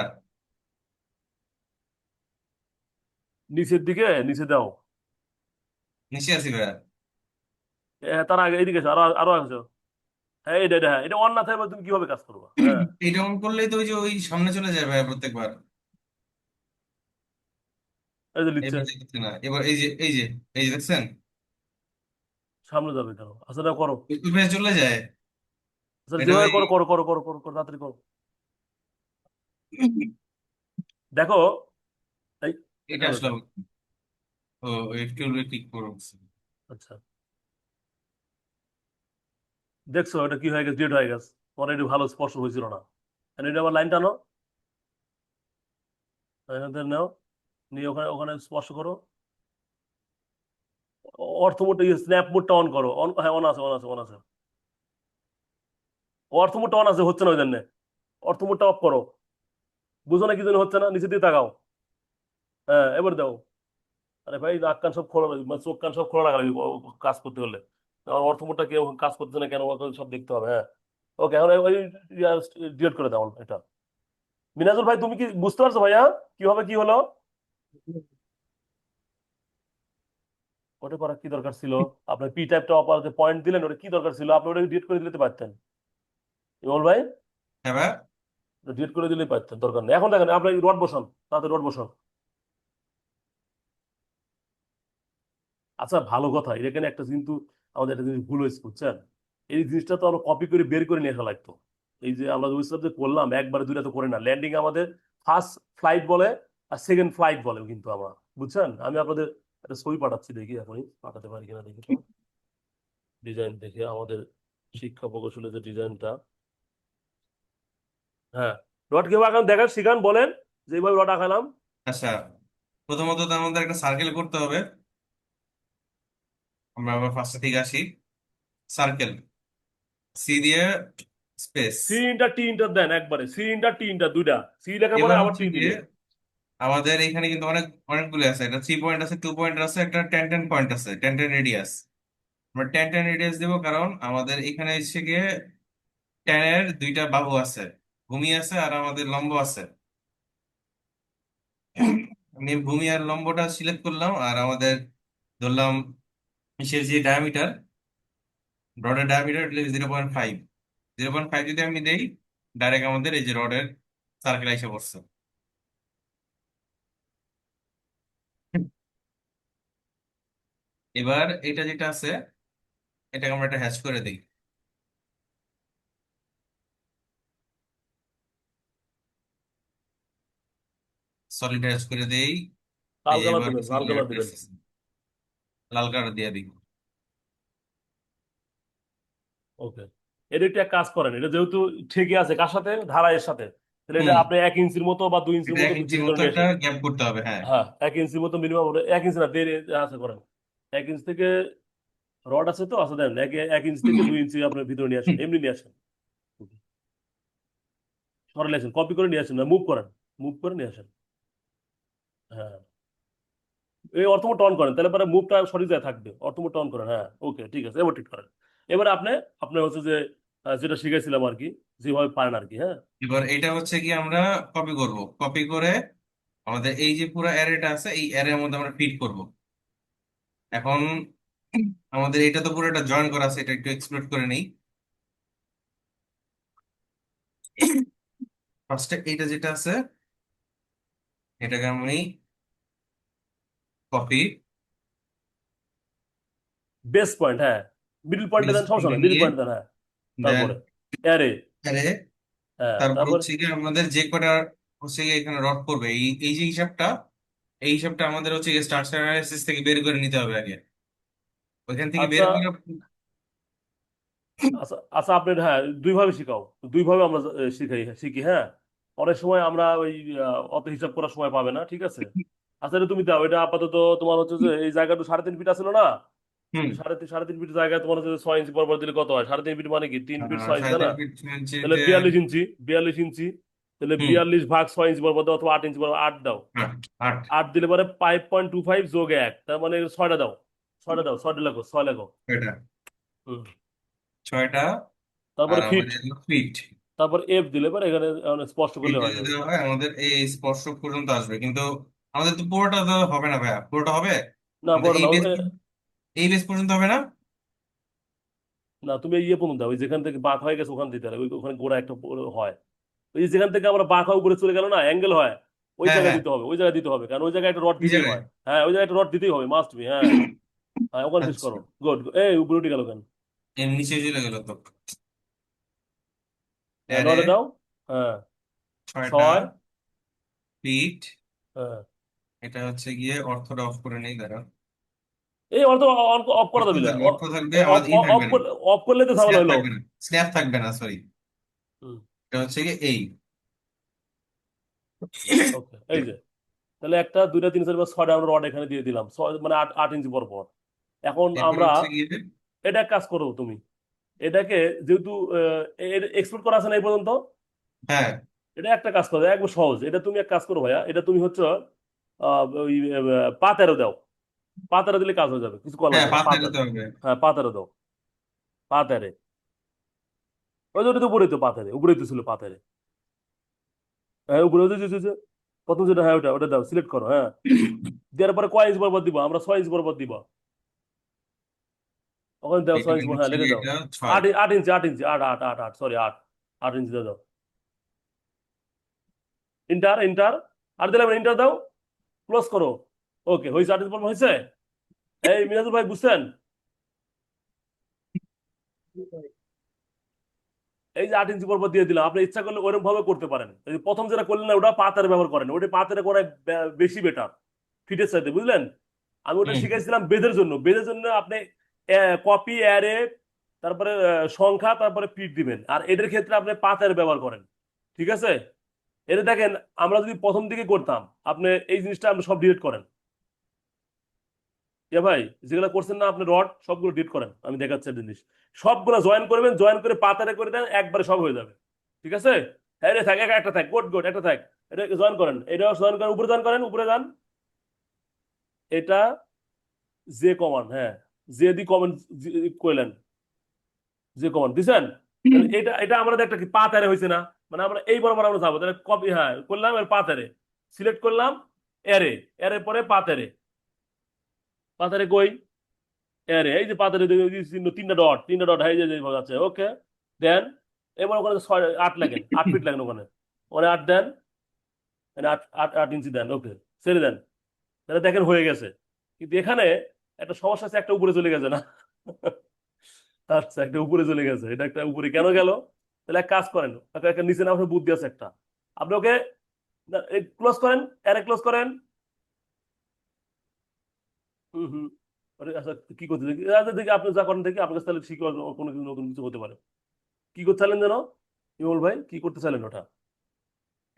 [SPEAKER 1] নিচের দিকে, নিচে দাও।
[SPEAKER 2] নিচে আছি ভাইয়া।
[SPEAKER 1] তার আগে এদিকে এসো, আরো আরো আসো। হ্যাঁ এটা এটা, হ্যাঁ এটা অন না থাকলে তুমি কিভাবে কাজ করবা? হ্যাঁ
[SPEAKER 2] এইটা অন করলেই তো ওই যে ওই সামনে চলে যায় ভাইয়া প্রত্যেকবার।
[SPEAKER 1] এই যে লিখছে,
[SPEAKER 2] এবার দেখছি না, এবার এই যে দেখছেন,
[SPEAKER 1] সামনে যাবে কেন? আচ্ছা না করো,
[SPEAKER 2] ওই ভাইয়া চলে যায়।
[SPEAKER 1] আচ্ছা
[SPEAKER 2] এটা
[SPEAKER 1] যেভাবে
[SPEAKER 2] ওই
[SPEAKER 1] করো করো করো করো করো করো, তাড়াতাড়ি করো। দেখো এই
[SPEAKER 2] এটা
[SPEAKER 1] এখানে
[SPEAKER 2] আসলে
[SPEAKER 1] ওটা।
[SPEAKER 2] ও একটু ক্লিক করছি।
[SPEAKER 1] আচ্ছা দেখছো এটা কি হয়ে গেছে, ডেট হয়ে গেছে, তোমার এটা ভালো স্পর্শ হয়েছিল না। আর এটা আবার লাইন টানো, এখান থেকে নাও, নিয়ে ওখানে ওখানে স্পর্শ করো। অর্থ মোডটা স্ন্যাপ মোডটা অন করো, অন, হ্যাঁ অন আছে অন আছে অন আছে। অর্থ মোডটা অন আছে, হচ্ছে না ওই জন্য। অর্থ মোডটা অফ করো। বুঝো না কি জন্য হচ্ছে না, নিচে দিয়ে তাকাও। হ্যাঁ এবার দাও। আরে ভাই নাক কান সব খোলা, মানে চোখ কান সব খোলা রাখা কাজ করতে হলে। আমার অর্থ মোডটা কেউ কাজ করছে না কেন, ওকে সব দেখতে হবে। হ্যাঁ ওকে, এখন ওই ডিলিট করে দাও এটা। মিনাজুল ভাই তুমি কি বুঝতে পারছো ভাইয়া কিভাবে কি হলো? ওটা করার কি দরকার ছিল? আপনার পি টাইপটা অপার যে পয়েন্ট দিলেন, ওটা কি দরকার ছিল? আপনি ওটা ডিলিট করে দিতে পারতেন ইমল ভাই,
[SPEAKER 2] হ্যাঁ ভাইয়া।
[SPEAKER 1] ডিলিট করে দিলেই পারতেন, দরকার নেই। এখন দেখেন আপনার রড বসান, তাতে রড বসান। আচ্ছা ভালো কথা, এখানে একটা কিন্তু আমাদের একটা জিনিস ভুল হয়েছে বুঝছেন। এই জিনিসটা তো আমরা কপি করে বের করে নিয়ে আসা লাগতো। এই যে আমরা যে করলাম, একবারে দুইটা তো করে না, ল্যান্ডিং আমাদের ফার্স্ট ফ্লাইট বলে আর সেকেন্ড ফ্লাইট বলে কিন্তু আমরা, বুঝছেন। আমি আপনাদের একটা ছবি পাঠাচ্ছি, দেখি এখনই পাঠাতে পারি কিনা দেখি তো। ডিজাইন দেখে আমাদের শিক্ষা প্রকৌশলের যে ডিজাইনটা, হ্যাঁ রড কিভাবে আঁকান দেখেন, শিখান, বলেন যেভাবে রড আঁকালাম।
[SPEAKER 2] আচ্ছা, প্রথমত তো আমাদের একটা সার্কেল করতে হবে। আমরা আবার ফার্স্ট থেকে আসি। সার্কেল, সি দিয়ে স্পেস।
[SPEAKER 1] সি ইন্টার টি ইন্টার দেন, একবারে সি ইন্টার টি ইন্টার দুইটা, সি লেখার পরে
[SPEAKER 2] এবার
[SPEAKER 1] আবার
[SPEAKER 2] হচ্ছে
[SPEAKER 1] টি
[SPEAKER 2] গিয়ে
[SPEAKER 1] দিবেন।
[SPEAKER 2] আমাদের এখানে কিন্তু অনেকগুলো আছে, এটা 3 পয়েন্ট আছে, 2 পয়েন্ট আছে, একটা 10 10 পয়েন্ট আছে, 10 10 রেডিয়াস। আমরা 10 10 রেডিয়াস দেবো কারণ আমাদের এখানে এসে গিয়ে 10-এর দুইটা বাহু আছে, ভূমি আছে আর আমাদের লম্ব আছে। আমি ভূমি আর লম্বটা সিলেক্ট করলাম, আর আমাদের ধরলাম ইসের যে ডায়ামিটার, রডের ডায়ামিটার 0.5। 0.5 যদি আমি দেই, ডাইরেক্ট আমাদের এই যে রডের সার্কেল এসে পড়ছে। এবার এটা যেটা আছে, এটাকে আমরা একটা হ্যাশ করে দিই, সলিড হ্যাশ করে দেই। এই
[SPEAKER 1] লাল
[SPEAKER 2] যে
[SPEAKER 1] কালার
[SPEAKER 2] এবার
[SPEAKER 1] দিবেন,
[SPEAKER 2] হচ্ছে
[SPEAKER 1] লাল কালার
[SPEAKER 2] লেয়ারটা
[SPEAKER 1] দিবেন।
[SPEAKER 2] আসতেছে, লাল কালার দিয়ে দিই।
[SPEAKER 1] ওকে, এটা একটু এক কাজ করেন, এটা যেহেতু ঠিকই আছে কার সাথে, ধারাইয়ের সাথে, তাহলে এটা
[SPEAKER 2] হুম।
[SPEAKER 1] আপনি 1 ইঞ্চির মতো বা 2 ইঞ্চির
[SPEAKER 2] এটা
[SPEAKER 1] মতো
[SPEAKER 2] 1 ইঞ্চির
[SPEAKER 1] ভিতরে করে
[SPEAKER 2] মতো
[SPEAKER 1] নিয়ে
[SPEAKER 2] একটা
[SPEAKER 1] আসেন।
[SPEAKER 2] গ্যাপ করতে হবে, হ্যাঁ।
[SPEAKER 1] হ্যাঁ 1 ইঞ্চির মতো মিনিমাম, 1 ইঞ্চি না, 1.5 আছে করেন। 1 ইঞ্চ থেকে রড আছে তো, আছে দেন, 1 ইঞ্চ থেকে 2 ইঞ্চি আপনার ভিতরে নিয়ে আসেন, এমনি নিয়ে আসেন। সরালে আসেন, কপি করে নিয়ে আসেন না, মুভ করেন, মুভ করে নিয়ে আসেন। হ্যাঁ এই অর্থমোট অন করেন, তাহলে পরে মুভটা সঠিক জায়গায় থাকবে, অর্থমোট অন করেন। হ্যাঁ ওকে ঠিক আছে, এবার ঠিক করেন। এবার আপনি আপনার হচ্ছে যে যেটা শিখেছিলাম আর কি, যেভাবে পারেন আর কি। হ্যাঁ
[SPEAKER 2] এবার এটা হচ্ছে কি আমরা কপি করব, কপি করে আমাদের এই যে পুরো অ্যারেটা আছে এই অ্যারের মধ্যে আমরা ফিট করব। এখন আমাদের এটা তো পুরো একটা জয়েন করা আছে, এটা একটু এক্সপ্লোর করে নেই। ফার্স্টে এইটা যেটা আছে, এটাকে আমি কপি,
[SPEAKER 1] বেস পয়েন্ট, হ্যাঁ মিডল পয়েন্টে
[SPEAKER 2] বেস
[SPEAKER 1] দেন, সমস্যা
[SPEAKER 2] পয়েন্টে
[SPEAKER 1] নেই, মিডল
[SPEAKER 2] নিয়ে
[SPEAKER 1] পয়েন্ট দেন। হ্যাঁ
[SPEAKER 2] দেন
[SPEAKER 1] তারপরে অ্যারে,
[SPEAKER 2] অ্যারে।
[SPEAKER 1] হ্যাঁ
[SPEAKER 2] তারপর
[SPEAKER 1] তারপরে
[SPEAKER 2] হচ্ছে কি আমাদের যে কটা হচ্ছে গিয়ে এখানে রড করবে, এই এই যে হিসাবটা, এই হিসাবটা আমাদের হচ্ছে স্ট্রাকচার অ্যানালাইসিস থেকে বের করে নিতে হবে আগে। ওইখান থেকে
[SPEAKER 1] আচ্ছা
[SPEAKER 2] বের করে
[SPEAKER 1] আচ্ছা আচ্ছা আপনি হ্যাঁ দুইভাবে শিখাও, দুইভাবে আমরা শিখি হ্যাঁ। অনেক সময় আমরা ওই অত হিসাব করার সময় পাবে না, ঠিক আছে। আচ্ছা এটা তুমি দাও, এটা আপাতত তোমার হচ্ছে যে এই জায়গাটা 3.5 ফিট আছে না,
[SPEAKER 2] হুম
[SPEAKER 1] সাড়ে তিন ফিট জায়গায় তোমার হচ্ছে 6 ইঞ্চি বরাবর দিলে কত হয়? 3.5 ফিট মানে কি 3 ফিট 6 ইঞ্চি,
[SPEAKER 2] সাড়ে
[SPEAKER 1] তাই না?
[SPEAKER 2] তিন ফিট ছয়
[SPEAKER 1] তাহলে
[SPEAKER 2] ইঞ্চিতে
[SPEAKER 1] 42 ইঞ্চি, 42 ইঞ্চি। তাহলে
[SPEAKER 2] হুম
[SPEAKER 1] 42 ভাগ 6 ইঞ্চি বরাবর দাও, অথবা 8 ইঞ্চি বরাবর 8 দাও।
[SPEAKER 2] আট আট
[SPEAKER 1] 8 দিলে পরে 5.25 যোগ 1, তার মানে 6টা দাও। 6টা দাও, 6টা লেখো, 6 লেখো।
[SPEAKER 2] ছয়টা
[SPEAKER 1] হুম।
[SPEAKER 2] ছয়টা আর
[SPEAKER 1] তারপরে ফিট,
[SPEAKER 2] আমাদের ফিট।
[SPEAKER 1] তারপর এফ দিলে পরে এখানে স্পষ্ট
[SPEAKER 2] ফিট
[SPEAKER 1] করলে হয়ে
[SPEAKER 2] যদি
[SPEAKER 1] যাবে।
[SPEAKER 2] দেওয়া হয় আমাদের এই স্পর্শক পর্যন্ত আসবে, কিন্তু আমাদের তো পুরোটা তো হবে না ভাইয়া, পুরোটা হবে
[SPEAKER 1] না
[SPEAKER 2] আমাদের
[SPEAKER 1] পড়ো
[SPEAKER 2] এই
[SPEAKER 1] না
[SPEAKER 2] বেস, এই বেস পর্যন্ত হবে না।
[SPEAKER 1] না তুমি ইয়ে পর্যন্ত দাও, ওই যেখান থেকে বাঁক হয়ে গেছে ওখান দিতে হবে, ওখানে গোড়া একটা হয়। ওই যে যেখান থেকে আমরা বাঁক হয়ে উপরে চলে গেল না, অ্যাঙ্গেল হয়, ওই
[SPEAKER 2] হ্যাঁ
[SPEAKER 1] জায়গায়
[SPEAKER 2] হ্যাঁ,
[SPEAKER 1] দিতে হবে, ওই জায়গায় দিতে হবে, কারণ ওই জায়গায় একটা রড
[SPEAKER 2] এই
[SPEAKER 1] দিতেই
[SPEAKER 2] জায়গায়
[SPEAKER 1] হয়। হ্যাঁ ওই জায়গায় একটা রড দিতেই হবে, মাস্ট বি, হ্যাঁ। হ্যাঁ ওখানে শেষ
[SPEAKER 2] আচ্ছা,
[SPEAKER 1] করো। গুড, এই উপরে উঠে গেল কেন?
[SPEAKER 2] এর নিচে চলে গেল তো।
[SPEAKER 1] হ্যাঁ
[SPEAKER 2] আরে
[SPEAKER 1] 9টা দাও। হ্যাঁ
[SPEAKER 2] ছয়টা
[SPEAKER 1] 6।
[SPEAKER 2] ফিট।
[SPEAKER 1] হ্যাঁ
[SPEAKER 2] এটা হচ্ছে গিয়ে অর্থটা অফ করে নেই, দাঁড়া।
[SPEAKER 1] এই অর্থ অফ করা
[SPEAKER 2] অর্থ
[SPEAKER 1] যাবে না,
[SPEAKER 2] থাকবে, অর্থ থাকবে,
[SPEAKER 1] অফ
[SPEAKER 2] আমাদের ই থাকবে না,
[SPEAKER 1] অফ করলে তো ঝামেলা
[SPEAKER 2] স্ন্যাপ
[SPEAKER 1] হলো।
[SPEAKER 2] থাকবে না, স্ন্যাপ থাকবে না, সরি।
[SPEAKER 1] হুম।
[SPEAKER 2] এটা হচ্ছে গিয়ে এই
[SPEAKER 1] ওকে এই যে, তাহলে একটা দুইটা তিন চার পাঁচ 6টা আমরা রড এখানে দিয়ে দিলাম, 6 মানে 8 ইঞ্চি পর পর। এখন
[SPEAKER 2] এরপর
[SPEAKER 1] আমরা
[SPEAKER 2] হচ্ছে গিয়ে
[SPEAKER 1] এটা এক কাজ করো তুমি, এটাকে যেহেতু এক্সপোর্ট করা আছে না এই পর্যন্ত,
[SPEAKER 2] হ্যাঁ
[SPEAKER 1] এটা একটা কাজ করো, একবার সহজ। এটা তুমি এক কাজ করো ভাইয়া, এটা তুমি হচ্ছে ওই পা 13 দাও। পা 13 দিলে কাজ হয়ে যাবে, কিছু করা
[SPEAKER 2] হ্যাঁ,
[SPEAKER 1] লাগবে না,
[SPEAKER 2] পাঁচ
[SPEAKER 1] পা
[SPEAKER 2] হাজার
[SPEAKER 1] 13।
[SPEAKER 2] তো হবে।
[SPEAKER 1] হ্যাঁ পা 13 দাও। পা 13, ওই যে ওটা তো উপরেই তো পা 13, উপরেই তো ছিল পা 13। হ্যাঁ উপরে ওই যে প্রথম যেটা, হ্যাঁ ওটা ওটা দাও, সিলেক্ট করো, হ্যাঁ। দেওয়ার পরে কয় ইঞ্চ বরাবর দিব? আমরা 6 ইঞ্চ বরাবর দিব। ওখানে দাও
[SPEAKER 2] এইটা
[SPEAKER 1] 6 ইঞ্চ, হ্যাঁ
[SPEAKER 2] হচ্ছে
[SPEAKER 1] লিখে
[SPEAKER 2] গিয়ে
[SPEAKER 1] দাও।
[SPEAKER 2] এটা ছয়।
[SPEAKER 1] 8 ইঞ্চি, 8 ইঞ্চি, 8 সরি 8 ইঞ্চি দিয়ে দাও। ইন্টার ইন্টার, আর দিলাম ইন্টার দাও, ক্লোজ করো। ওকে হয়েছে, 8 ইঞ্চি বরাবর হয়েছে। এই মিনাজুল ভাই বুঝছেন? এই যে 8 ইঞ্চি পর্বত দিয়ে দিলাম, আপনি ইচ্ছা করলে ওরকম ভাবে করতে পারেন। এই যে প্রথম যেটা করলেন না, ওটা পাতারে ব্যবহার করেন, ওটা পাতারে করে বেশি বেটার, ফিটের চাইতে, বুঝলেন? আমি ওটা
[SPEAKER 2] হুম
[SPEAKER 1] শিখাইছিলাম বেদের জন্য, বেদের জন্য আপনি কপি অ্যারে, তারপরে সংখ্যা, তারপরে ফিট দিবেন, আর এদের ক্ষেত্রে আপনি পাতারে ব্যবহার করেন, ঠিক আছে। এটা দেখেন, আমরা যদি প্রথম দিকে করতাম, আপনি এই জিনিসটা আপনি সব ডিলিট করেন। এ ভাই, যেগুলো করছেন না আপনি রড, সবগুলো ডিলিট করেন, আমি দেখাচ্ছি একটা জিনিস। সবগুলো জয়েন করবেন, জয়েন করে পাতারে করে দেন, একবারে সব হয়ে যাবে, ঠিক আছে। হ্যাঁ এটা থাক, একটা থাক, গুড গুড, একটা থাক। এটা জয়েন করেন, এটা জয়েন করেন, উপরে জয়েন করেন, উপরে যান। এটা যে কমান্ড, হ্যাঁ যে দি কমেন্ট কইলেন, যে কমান্ড দিছেন। তাহলে এটা এটা আমাদের একটা কি পাতারে হয়েছে না, মানে আমরা এই বরাবর আমরা যাবো, তাহলে কপি, হ্যাঁ করলাম, এর পাতারে সিলেক্ট করলাম, এরে, এর পরে পাতারে, পাতারে কই, এরে, এই যে পাতারে চিহ্ন, 3টা ডট, 3টা ডট, হয়ে যায় আছে, ওকে। দেন এবার ওখানে 8 লাগেন, 8 ফিট লাগেন ওখানে, ওখানে 8 দেন, মানে 8 ইঞ্চি দেন, ওকে ছেড়ে দেন। তাহলে দেখেন হয়ে গেছে। কিন্তু এখানে একটা সমস্যা আছে, একটা উপরে চলে গেছে না। আচ্ছা একটা উপরে চলে গেছে, এটা একটা উপরে কেন গেল? তাহলে এক কাজ করেন, একটা নিচে নামার বুদ্ধি আছে একটা, আপনি ওকে ক্লোজ করেন, এরে ক্লোজ করেন। হম হম। আরে আচ্ছা কি করতে দেখি, আচ্ছা দেখি আপনি যা করেন দেখি, আপনার কাছে তাহলে শিখে কোনো কিছু নতুন কিছু হতে পারে। কি করতে চাইলেন যেন, ইমল ভাই কি করতে চাইলেন ওটা?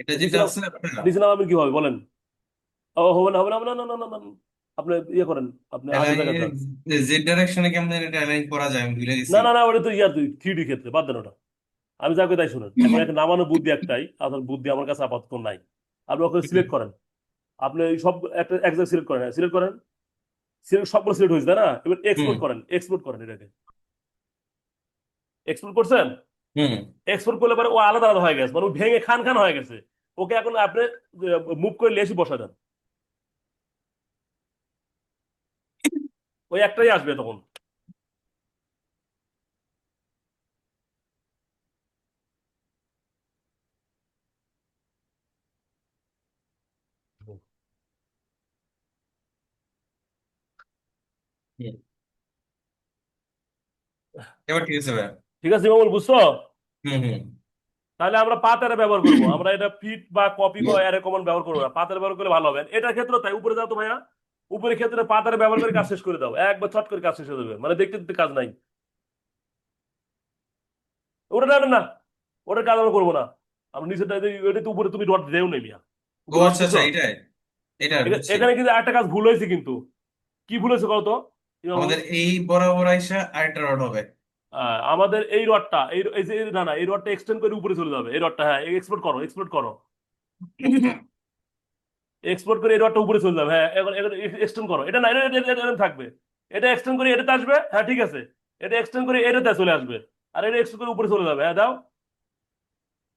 [SPEAKER 2] এটা
[SPEAKER 1] নিচে
[SPEAKER 2] যেটা
[SPEAKER 1] নাম,
[SPEAKER 2] আছে আপনারা,
[SPEAKER 1] নিচে নামাবেন কি হবে বলেন? ও হবে না, হবে না, হবে না, না না না না না। আপনি ইয়ে করেন, আপনি আগের
[SPEAKER 2] অ্যালাইন,
[SPEAKER 1] জায়গায় যান।
[SPEAKER 2] জেড ডাইরেকশনে কেমন এটা অ্যালাইন করা যায় আমি ভুলে
[SPEAKER 1] না
[SPEAKER 2] গেছি।
[SPEAKER 1] না না, ওটা তো ইয়ার 3D ক্ষেত্রে, বাদ দেন ওটা। আমি যাকে তাই শুনেন, এখন একটা নামানো বুদ্ধি একটাই, আপনার বুদ্ধি আমার কাছে আপাতত নাই। আপনি ওকে সিলেক্ট করেন, আপনি এই সব একটা এক জায়গায় সিলেক্ট করেন, সিলেক্ট করেন, সিলেক্ট সবগুলো সিলেক্ট হয়েছে তাই না, এবার
[SPEAKER 2] হুম
[SPEAKER 1] এক্সপোর্ট করেন, এক্সপোর্ট করেন এটাকে। এক্সপোর্ট করছেন,
[SPEAKER 2] হুম
[SPEAKER 1] এক্সপোর্ট করলে পরে ও আলাদা আলাদা হয়ে গেছে, মানে ও ভেঙে খান খান হয়ে গেছে। ওকে এখন আপনি মুভ করে লেসি বসা দেন, ওই একটাই আসবে তখন।
[SPEAKER 2] হুম। এবার ঠিক আছে ভাই।
[SPEAKER 1] ঠিক আছে ইমামুল, বুঝছো?
[SPEAKER 2] হুম হুম
[SPEAKER 1] তাহলে আমরা পাতারে ব্যবহার করবো, আমরা এটা ফিট বা কপি বা এর কমন ব্যবহার করবো না, পাতারে ব্যবহার করলে ভালো হবে। এটার ক্ষেত্রে তাই, উপরে যাও তো ভাইয়া, উপরের ক্ষেত্রে পাতারে ব্যবহার করে কাজ শেষ করে দাও, একবার চট করে কাজ শেষ হয়ে যাবে, মানে দেখতে দেখতে কাজ নাই। ওটা না না না, ওটার কাজ আমরা করবো না। আমরা নিচেটা ওটা তো উপরে তুমি রড দেও নেই মিয়া,
[SPEAKER 2] ও
[SPEAKER 1] উপরে রড
[SPEAKER 2] আচ্ছা
[SPEAKER 1] দিছো।
[SPEAKER 2] আচ্ছা, এটাই, এটা বুঝছি।
[SPEAKER 1] এখানে কিন্তু একটা কাজ ভুল হয়েছে কিন্তু। কি ভুল হয়েছে কত ইমামুল?
[SPEAKER 2] আমাদের এই বরাবর আইসা আরেকটা রড হবে।
[SPEAKER 1] আমাদের এই রডটা এই যে না না, এই রডটা এক্সটেন্ড করে উপরে চলে যাবে, এই রডটা, হ্যাঁ এক্সপোর্ট করো, এক্সপোর্ট করো, এক্সপোর্ট করে এই রডটা উপরে চলে যাবে। হ্যাঁ এখন এখন এক্সটেন্ড করো, এটা না এটা থাকবে, এটা এক্সটেন্ড করে এটাতে আসবে, হ্যাঁ ঠিক আছে, এটা এক্সটেন্ড করে এটাতে চলে আসবে, আর এটা এক্সটেন্ড করে উপরে চলে যাবে। হ্যাঁ দাও,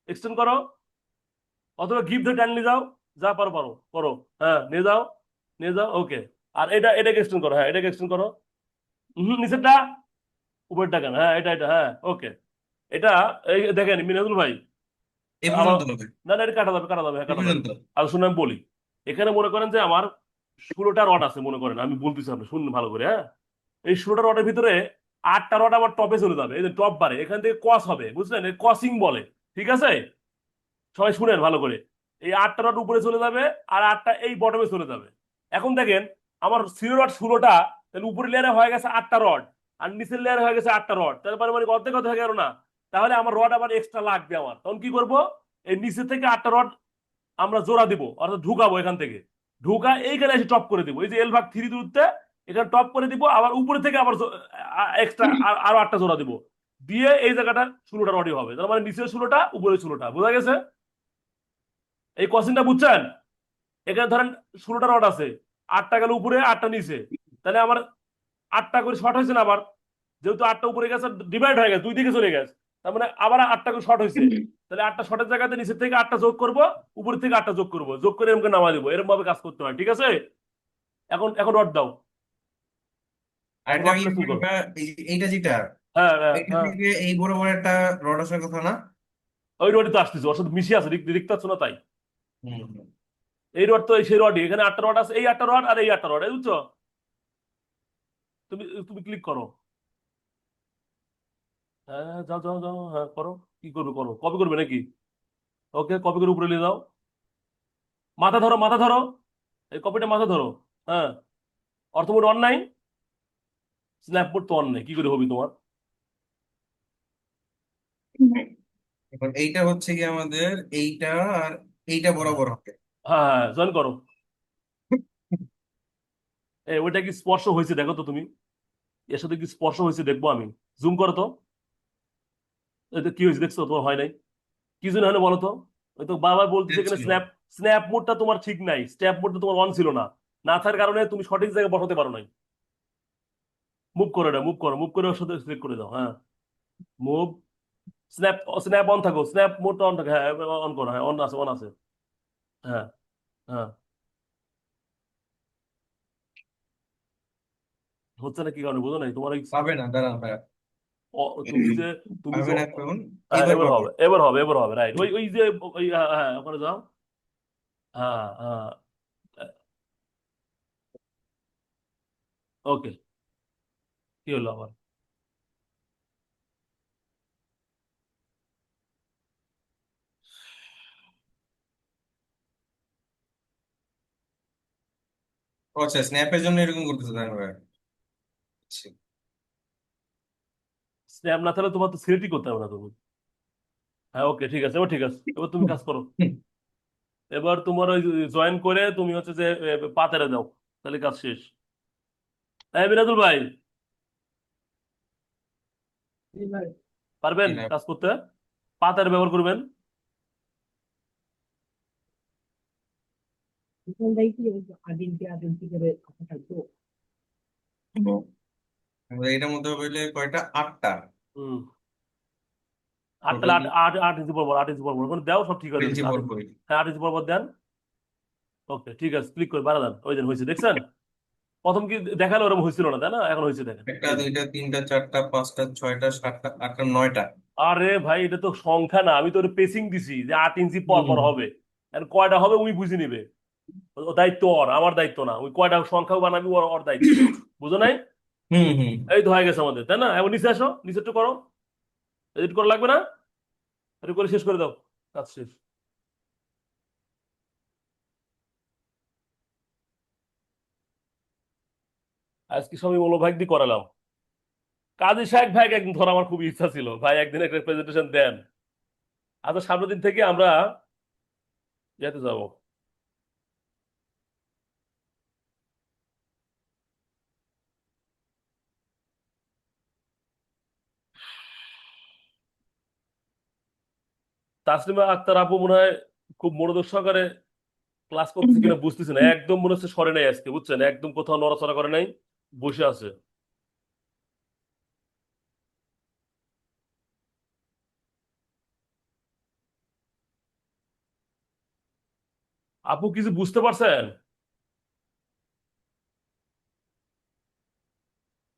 [SPEAKER 1] এক্সটেন্ড করো, অথবা গিভ ধরে টান নিয়ে যাও, যা পারো পারো করো। হ্যাঁ নিয়ে যাও, নিয়ে যাও, ওকে। আর এটাকে এক্সটেন্ড করো, হ্যাঁ এটাকে এক্সটেন্ড করো। নিচেরটা, উপরেরটা কেন, হ্যাঁ এটা হ্যাঁ ওকে। এটা এই দেখেন মিনাজুল ভাই,
[SPEAKER 2] এ
[SPEAKER 1] আমার,
[SPEAKER 2] পর্যন্ত হবে,
[SPEAKER 1] না না এটা কাটা যাবে, কাটা যাবে, হ্যাঁ
[SPEAKER 2] এ
[SPEAKER 1] কাটা যাবে।
[SPEAKER 2] পর্যন্ত।
[SPEAKER 1] আর শুনে আমি বলি, এখানে মনে করেন যে আমার 16টা রড আছে মনে করেন, আমি বলতেছি আপনি শুনুন ভালো করে, হ্যাঁ। এই 16টা রডের ভিতরে 8টা রড আমার টপে চলে যাবে, এই যে টপ বারে এখান থেকে কস হবে, বুঝলেন, কসিং বলে, ঠিক আছে। সবাই শুনেন ভালো করে, এই 8টা রড উপরে চলে যাবে, আর 8টা এই বটমে চলে যাবে। এখন দেখেন আমার সিরো রড 16টা, তাহলে উপরের লেয়ারে হয়ে গেছে 8টা রড, আর নিচের লেয়ারে হয়ে গেছে 8টা রড, তারপরে মানে অর্ধেক কথা হয়ে গেল না। তাহলে আমার রড আবার এক্সট্রা লাগবে আমার, তখন কি করব, এই নিচে থেকে 8টা রড আমরা জোড়া দিব, অর্থাৎ ঢুকাবো এখান থেকে, ঢুকা এইখানে এসে টপ করে দিব, এই যে এল ভাগ 3 দূরত্বে এখানে টপ করে দিব, আবার উপরে থেকে আবার এক্সট্রা আরো 8টা জোড়া দিব, দিয়ে এই জায়গাটা 16টা রডই হবে, তার মানে নিচের 16টা উপরে 16টা, বোঝা গেছে? এই কোশ্চেনটা বুঝছেন? এখানে ধরেন 16টা রড আছে, 8টা গেল উপরে 8টা নিচে, তাহলে আমার 8টা করে শর্ট হয়েছে না আবার, যেহেতু 8টা উপরে গেছে ডিভাইড হয়ে গেছে, দুই দিকে চলে গেছে, তার মানে আবার 8টা করে শর্ট হয়েছে, তাহলে 8টা শর্টের জায়গাতে নিচের থেকে 8টা যোগ করব, উপর থেকে 8টা যোগ করব, যোগ করে এরকম নামা দিব, এরকম ভাবে কাজ করতে হয়, ঠিক আছে। এখন এখন রড দাও, এখন
[SPEAKER 2] আরেকটা
[SPEAKER 1] রড
[SPEAKER 2] ইয়ে
[SPEAKER 1] প্লেসিং করো।
[SPEAKER 2] করবা, এইটা যেটা,
[SPEAKER 1] হ্যাঁ হ্যাঁ
[SPEAKER 2] এইটা
[SPEAKER 1] হ্যাঁ,
[SPEAKER 2] থেকে এই বরাবর একটা রড আসার কথা না?
[SPEAKER 1] ওই রডই তো আসতেছে, ওর সাথে মিশিয়ে আছে, দেখতে পাচ্ছ না তাই?
[SPEAKER 2] হুম হুম।
[SPEAKER 1] এই রড তো সেই রডই, এখানে 8টা রড আছে, এই 8টা রড আর এই 8টা রড, এই বুঝছো? তুমি তুমি ক্লিক করো, হ্যাঁ যাও যাও যাও, হ্যাঁ করো, কি করবে করো, কপি করবে নাকি? ওকে, কপি করে উপরে নিয়ে যাও, মাথা ধরো মাথা ধরো, এই কপিটা মাথা ধরো। হ্যাঁ, অর্থবোর্ড অন নাই, স্ন্যাপবোর্ড তো অন নেই, কি করে হবি তোমার?
[SPEAKER 2] এখন এইটা হচ্ছে কি আমাদের এইটা, আর এইটা
[SPEAKER 1] হ্যাঁ
[SPEAKER 2] বরাবর হবে।
[SPEAKER 1] হ্যাঁ হ্যাঁ, জয়েন করো। ওইটা কি স্পর্শ হয়েছে দেখো তো তুমি, এর সাথে কি স্পর্শ হয়েছে দেখবো আমি, জুম করো তো। এটা কি হয়েছে দেখছো তোমার, হয় নাই? কি জন্য হয় না বলো তো? ওই তো বারবার বলতেছে
[SPEAKER 2] এটা
[SPEAKER 1] এখানে
[SPEAKER 2] ছিল।
[SPEAKER 1] স্ন্যাপ, স্ন্যাপ মোডটা তোমার ঠিক নাই, স্ন্যাপ মোডটা তোমার অন ছিল না, না থাকার কারণে তুমি সঠিক জায়গায় বসাতে পারো নাই। মুভ করো, এটা মুভ করো, মুভ করে ওর সাথে সিলেক্ট করে দাও, হ্যাঁ মুভ, স্ন্যাপ, স্ন্যাপ অন থাকো, স্ন্যাপ মোডটা অন থাকে, হ্যাঁ অন করো, হ্যাঁ অন আছে, অন আছে, হ্যাঁ হ্যাঁ। হচ্ছে না কি কারণে বুঝো নাই তোমার এই,
[SPEAKER 2] পাবে না, দাঁড়ান ভাইয়া।
[SPEAKER 1] তুমি যে, তুমি যে,
[SPEAKER 2] পাবে না এখন, এইবার
[SPEAKER 1] এবার
[SPEAKER 2] পাবে।
[SPEAKER 1] হবে, এবার হবে, এবার হবে, রাইট, ওই ওই যে ওই, হ্যাঁ হ্যাঁ, ওখানে যাও, হ্যাঁ হ্যাঁ, ওকে, কি হলো আবার?
[SPEAKER 2] ও আচ্ছা, স্ন্যাপের জন্য এরকম করতেছে, দাঁড়ান ভাইয়া। আচ্ছা।
[SPEAKER 1] স্ন্যাপ না থাকলে তোমার তো সিলেক্টই করতে হবে না তুমি। হ্যাঁ ওকে ঠিক আছে, এবার ঠিক আছে, এবার তুমি কাজ করো। এবার তোমার ওই জয়েন করে তুমি হচ্ছে যে পাতেরে দাও, তাহলে কাজ শেষ। হ্যাঁ বিরাজুল ভাই,
[SPEAKER 3] এবার
[SPEAKER 1] পারবেন
[SPEAKER 2] এবার
[SPEAKER 1] কাজ করতে? পাতের ব্যবহার করবেন।
[SPEAKER 3] এখানটাই কি ওই যে আদিমকে করে কথা থাকতো।
[SPEAKER 2] আমাদের এটার মধ্যে হইলে কয়টা, 8টা
[SPEAKER 1] হুম, আট তাহলে
[SPEAKER 2] টোটাল।
[SPEAKER 1] 8 ইঞ্চি পর 8 ইঞ্চি পর ওখানে দাও, সব ঠিক হয়ে যাবে,
[SPEAKER 2] ইঞ্চি
[SPEAKER 1] 8
[SPEAKER 2] পর
[SPEAKER 1] ইঞ্চি।
[SPEAKER 2] করি।
[SPEAKER 1] হ্যাঁ 8 ইঞ্চি পর দেন, ওকে ঠিক আছে, ক্লিক করে বাড়া দেন, ওই দিন হয়েছে দেখছেন, প্রথম কি দেখালো ওরকম হয়েছিল না তাই না, এখন হয়েছে দেখেন,
[SPEAKER 2] একটা,
[SPEAKER 1] এই যে।
[SPEAKER 2] দুইটা, তিনটা, চারটা, পাঁচটা, ছয়টা, সাতটা, আটটা, 9টা।
[SPEAKER 1] আরে ভাই এটা তো সংখ্যা না, আমি তো পেসিং দিছি যে 8 ইঞ্চি পর পর
[SPEAKER 2] হুম
[SPEAKER 1] হবে, আর কয়টা হবে উনি বুঝে নিবে, ও দায়িত্ব ওর, আমার দায়িত্ব না, ওই কয়টা সংখ্যা বানাবি ওর ওর দায়িত্ব, বুঝো নাই?
[SPEAKER 2] হুম হুম।
[SPEAKER 1] এই তো হয়ে গেছে আমাদের, তাই না? এখন নিচে আসো, নিচে একটু করো, এডিট করা লাগবে না, এটা করে শেষ করে দাও, কাজ শেষ। আজকে সবই ভাগ দিয়ে করালাম। কাজী শাহেক ভাই একদিন ধর আমার খুব ইচ্ছা ছিল, ভাই একদিন একটা প্রেজেন্টেশন দেন। আচ্ছা সামনের দিন থেকে আমরা যেতে যাবো। তাসলিমা আক্তার আপু মনে হয় খুব মনোযোগ সহকারে ক্লাস করতেছে কিনা বুঝতেছি না, একদম মনে হচ্ছে সরে নাই আজকে, বুঝছেন, একদম কোথাও নড়াচড়া করে নাই, বসে আছে। আপু কিছু বুঝতে পারছেন?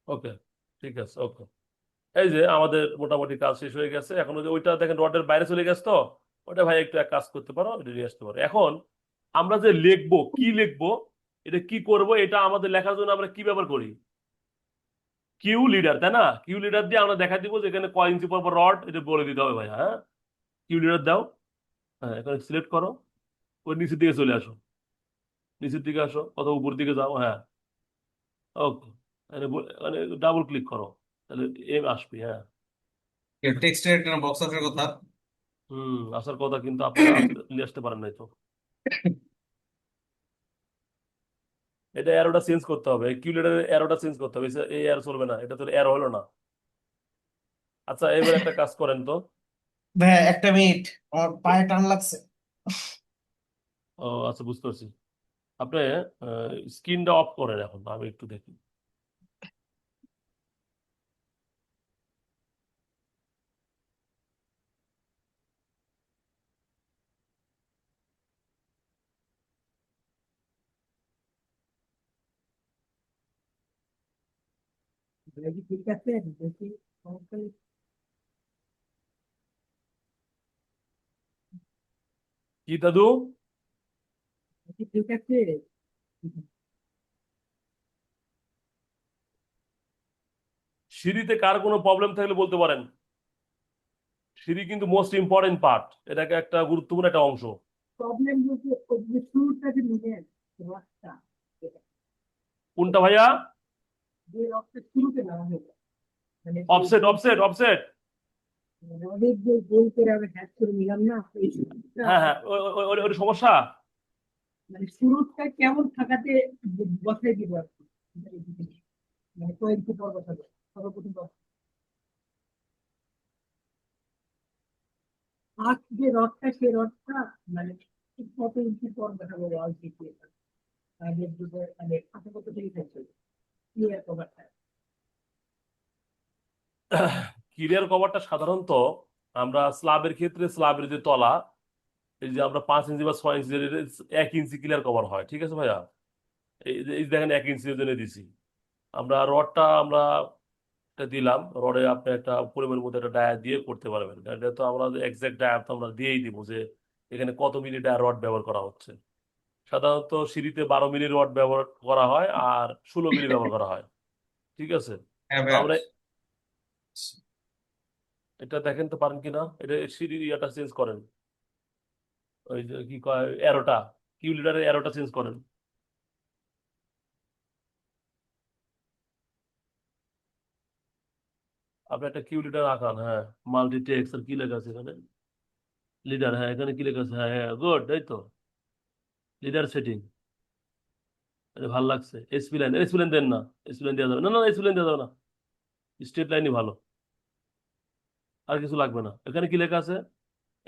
[SPEAKER 1] ওকে, ঠিক আছে, ওকে। এই যে আমাদের মোটামুটি কাজ শেষ হয়ে গেছে, এখন ওই যে ওইটা দেখেন রডের বাইরে চলে গেছে, তো ওটা ভাই একটু এক কাজ করতে পারো, এটা নিয়ে আসতে পারো। এখন আমরা যে লিখবো, কি লিখবো, এটা কি করব, এটা আমাদের লেখার জন্য আমরা কি ব্যবহার করি? কিউ লিডার, তাই না? কিউ লিডার দিয়ে আমরা দেখা দিব যে এখানে কয় ইঞ্চি পর পর রড, এটা বলে দিতে হবে ভাই। হ্যাঁ, কিউ লিডার দাও। হ্যাঁ, এখানে সিলেক্ট করো, ওই নিচের দিকে চলে আসো, নিচের দিকে আসো, কত উপর দিকে যাও, হ্যাঁ। ওকে, মানে ডাবল ক্লিক করো, তাহলে এম আসবে, হ্যাঁ।
[SPEAKER 2] টেক্সটের একটা বক্স আসার কথা।
[SPEAKER 1] আসার কথা, কিন্তু আপনারা নিয়ে আসতে পারেন নাই তো। এটা অ্যারোটা চেঞ্জ করতে হবে, কিউলেটারের অ্যারোটা চেঞ্জ করতে হবে, এই অ্যারো চলবে না, এটা তো অ্যারো হলো না। আচ্ছা এবার একটা কাজ করেন তো।
[SPEAKER 4] ভাইয়া একটা মিনিট, আমার পায়ে টান লাগছে।
[SPEAKER 1] ও আচ্ছা, বুঝতে পারছি। আপনি স্ক্রিনটা অফ করেন, এখন আমি একটু দেখি।
[SPEAKER 3] এটা কি ঠিক আছে? দেখি সমস্যা নেই।
[SPEAKER 1] কি দাদু?
[SPEAKER 3] এটা কি ঠিক আছে?
[SPEAKER 1] সিঁড়িতে কার কোনো প্রবলেম থাকলে বলতে পারেন। সিঁড়ি কিন্তু মোস্ট ইম্পর্টেন্ট পার্ট, এটাকে একটা গুরুত্বপূর্ণ একটা অংশ।
[SPEAKER 3] প্রবলেম বলতে ওই যে শুরুটা যে নিলেন রথটা, এটা,
[SPEAKER 1] কোনটা ভাইয়া?
[SPEAKER 3] যে রথটা শুরুতে নেওয়া হলো, মানে এই
[SPEAKER 1] অফসেট,
[SPEAKER 3] গোল
[SPEAKER 1] অফসেট, অফসেট।
[SPEAKER 3] রথের যে গোল করে আমি হ্যাক করে নিলাম না, এই শুরুটা,
[SPEAKER 1] হ্যাঁ হ্যাঁ, ওই সমস্যা।
[SPEAKER 3] মানে শুরুটা কেমন থাকাতে বসাই দিব আর কি। মানে কয়েকটি পর বসাবো, সর্বপ্রথম ফার্স্ট যে রথটা, সেই রথটা মানে ঠিক কত ইঞ্চি পর বসাবো ওয়াল থেকে, আগের যুগে মানে আশা কত থেকে থাকছে ক্লিয়ার কভারটা।
[SPEAKER 1] ক্লিয়ার কভারটা সাধারণত আমরা স্ল্যাবের ক্ষেত্রে, স্ল্যাবের যে তলা, এই যে আমরা 5 ইঞ্চি বা 6 ইঞ্চি, 1 ইঞ্চি ক্লিয়ার কভার হয়, ঠিক আছে ভাইয়া? এই যে দেখেন 1 ইঞ্চির জন্য দিছি। আমরা রডটা আমরা এটা দিলাম, রডে আপনি একটা পরিমাণের মধ্যে একটা ডায়া দিয়ে করতে পারবেন, এটা তো আমরা এক্সাক্ট ডায়া তো আমরা দিয়েই দিব যে এখানে কত মিলি ডায়া রড ব্যবহার করা হচ্ছে। সাধারণত সিঁড়িতে 12 মিলি রড ব্যবহার করা হয়, আর 16 মিলি ব্যবহার করা হয়, ঠিক আছে?
[SPEAKER 2] হ্যাঁ
[SPEAKER 1] তো
[SPEAKER 2] ভাইয়া।
[SPEAKER 1] আমরা এটা দেখেন তো পারেন কিনা, এটা সিঁড়ি ইয়াটা চেঞ্জ করেন, ওই যে কি কয় অ্যারোটা, কিউ লিডারের অ্যারোটা চেঞ্জ করেন। আপনি একটা কিউ লিডার আঁকান, হ্যাঁ। মাল্টি টেক্সট আর কি লেখা আছে এখানে? লিডার, হ্যাঁ, এখানে কি লেখা আছে? হ্যাঁ হ্যাঁ, গুড, এই তো লিডার সেটিং। এটা ভালো লাগছে। এসপি লাইন, এসপি লাইন দেন না, এসপি লাইন দেওয়া যাবে না, না এসপি লাইন দেওয়া যাবে না, স্ট্রেট লাইনই ভালো। আর কিছু লাগবে না। এখানে কি লেখা আছে?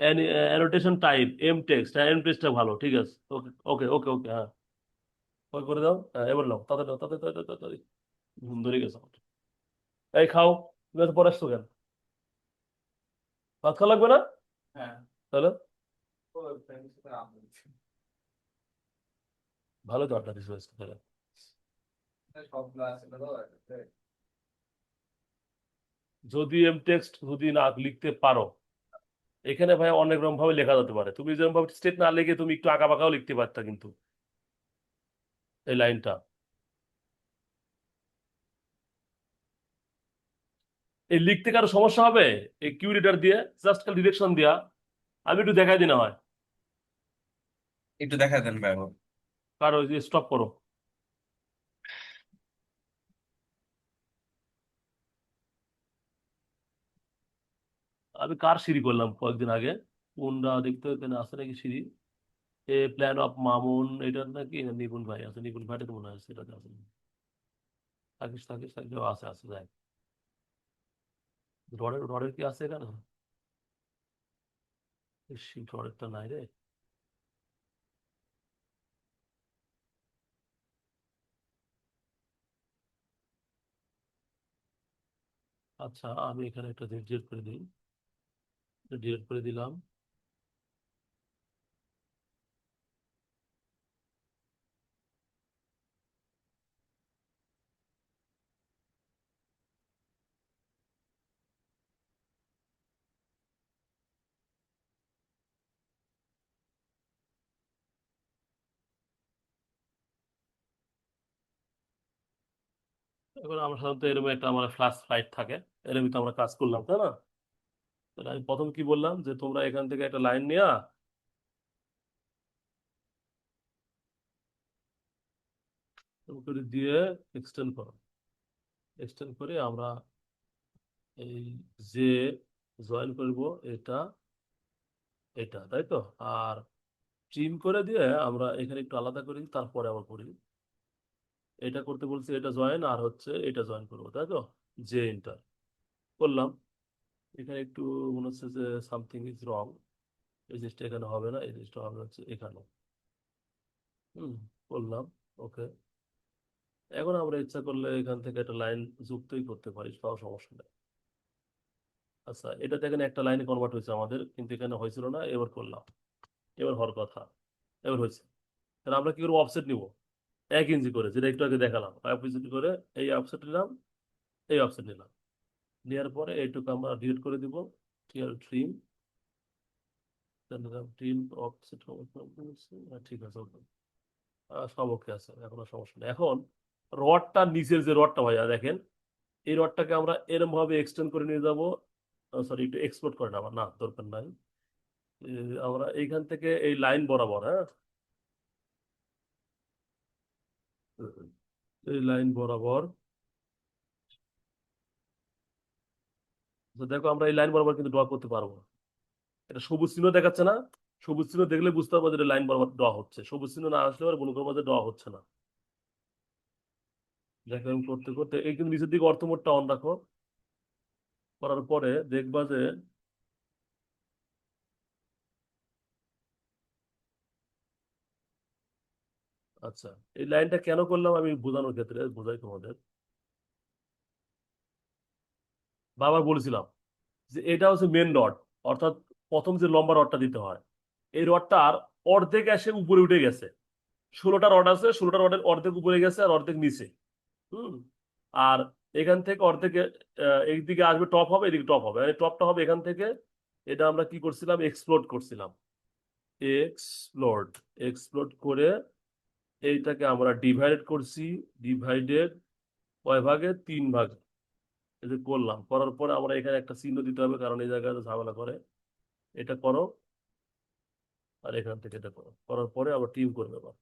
[SPEAKER 1] অ্যানোটেশন টাইপ এম টেক্সট, হ্যাঁ এম টেক্সটটা ভালো, ঠিক আছে, ওকে ওকে ওকে ওকে, হ্যাঁ। ওই করে দাও, হ্যাঁ এবার নাও, তাড়াতাড়ি নাও, তাড়াতাড়ি তাড়াতাড়ি তাড়াতাড়ি। ঘুম ধরে গেছে আমার। এই খাও, তুমি এত পরে আসছো কেন? ভাত খাওয়া লাগবে না?
[SPEAKER 2] হ্যাঁ।
[SPEAKER 1] তাহলে ভালো তো আড্ডা দিছো আজকে তাহলে। যদি এম টেক্সট যদি না লিখতে পারো, এখানে ভাই অনেক রকম ভাবে লেখা যেতে পারে, তুমি যেরকম ভাবে স্টেট না লিখে তুমি একটু আঁকা বাঁকাও লিখতে পারতা কিন্তু, এই লাইনটা। এই লিখতে কারো সমস্যা হবে? এই কিউ রিডার দিয়ে জাস্ট খালি ডিরেকশন দিয়া আমি একটু দেখাই দিই না হয়?
[SPEAKER 2] একটু দেখা দেন ভাইয়া।
[SPEAKER 1] কারো যে স্টপ করো, আমি কার সিঁড়ি করলাম কয়েকদিন আগে, কোনটা দেখতে এখানে আছে নাকি সিঁড়ি, এ প্ল্যান অফ মামুন, এটা নাকি না নিপুণ ভাই আছে, নিপুণ ভাইটা তো মনে হয় সেটাতে আছে, থাকিস থাকিস থাকিস আছে আছে যাই, রডের কি আছে এখানে, রডেরটা নাই রে। আচ্ছা আমি এখানে একটা ডিলিট করে দিই, ডিলিট করে দিলাম। এবার আমরা সাধারণত এরকম একটা আমার ফ্ল্যাশ লাইট থাকে, এরকম তো আমরা কাজ করলাম তাই না। তাহলে আমি প্রথম কি বললাম যে তোমরা এখান থেকে একটা লাইন নিয়ে করে দিয়ে এক্সটেন্ড করো, এক্সটেন্ড করে আমরা এই যে জয়েন করব এটা, এটা তাই তো। আর ট্রিম করে দিয়ে আমরা এখানে একটু আলাদা করি, তারপরে আবার করি, এটা করতে বলছি, এটা জয়েন আর হচ্ছে এটা জয়েন করবো তাই তো, যে ইন্টার করলাম। এখানে একটু মনে হচ্ছে যে সামথিং ইজ রং, এই জিনিসটা এখানে হবে না, এই জিনিসটা হবে হচ্ছে এখানে। হুম, করলাম, ওকে। এখন আমরা ইচ্ছা করলে এখান থেকে একটা লাইন যুক্তই করতে পারি, তাও সমস্যা নেই। আচ্ছা এটা দেখেন একটা লাইনে কনভার্ট হয়েছে আমাদের, কিন্তু এখানে হয়েছিল না, এবার করলাম, এবার হওয়ার কথা, এবার হয়েছে। তাহলে আমরা কি করবো, অফসেট নিব 1 ইঞ্চি করে, যেটা একটু আগে দেখালাম, 1 ইঞ্চি করে এই অফসেট নিলাম, এই অফসেট নিলাম, নেওয়ার পরে এইটুকু আমরা ডিলিট করে দিব, ট্রিম, ট্রিম অফসেট, ঠিক আছে ওকে, সব ওকে আছে, এখন আর সমস্যা নেই। এখন রডটা নিচের যে রডটা ভাইয়া দেখেন, এই রডটাকে আমরা এরকম ভাবে এক্সটেন্ড করে নিয়ে যাবো, সরি একটু এক্সপোর্ট করে নেওয়া না দরকার নাই, আমরা এইখান থেকে এই লাইন বরাবর, হ্যাঁ এই লাইন বরাবর, তো দেখো আমরা এই লাইন বরাবর কিন্তু ড্র করতে পারবো না। এটা সবুজ চিহ্ন দেখাচ্ছে না, সবুজ চিহ্ন দেখলে বুঝতে পারবো যে লাইন বরাবর ড্র হচ্ছে, সবুজ চিহ্ন না আসলে আবার মনে করবো যে ড্র হচ্ছে না। দেখো আমি করতে করতে এই কিন্তু নিচের দিকে অর্থমোডটা অন রাখো, করার পরে দেখবা যে, আচ্ছা এই লাইনটা কেন করলাম আমি বোঝানোর ক্ষেত্রে বোঝাই তোমাদের, বারবার বলেছিলাম যে এটা হচ্ছে মেন রড, অর্থাৎ প্রথম যে লম্বা রডটা দিতে হয়, এই রডটার অর্ধেক এসে উপরে উঠে গেছে, 16টা রড আছে, 16টা রডের অর্ধেক উপরে গেছে আর অর্ধেক নিচে। হুম, আর এখান থেকে অর্ধেকে এইদিকে আসবে, টপ হবে, এদিকে টপ হবে, মানে টপটা হবে এখান থেকে। এটা আমরা কি করছিলাম, এক্সপ্লোড করছিলাম, এক্সপ্লোড, এক্সপ্লোড করে এইটাকে আমরা ডিভাইডেড করছি, ডিভাইডেড কয় ভাগে, 3 ভাগে, এই যে করলাম, করার পরে আমরা এখানে একটা চিহ্ন দিতে হবে, কারণ এই জায়গায় ঝামেলা করে, এটা করো, আর এখান থেকে এটা করো, করার পরে আবার টিম করবে, এবার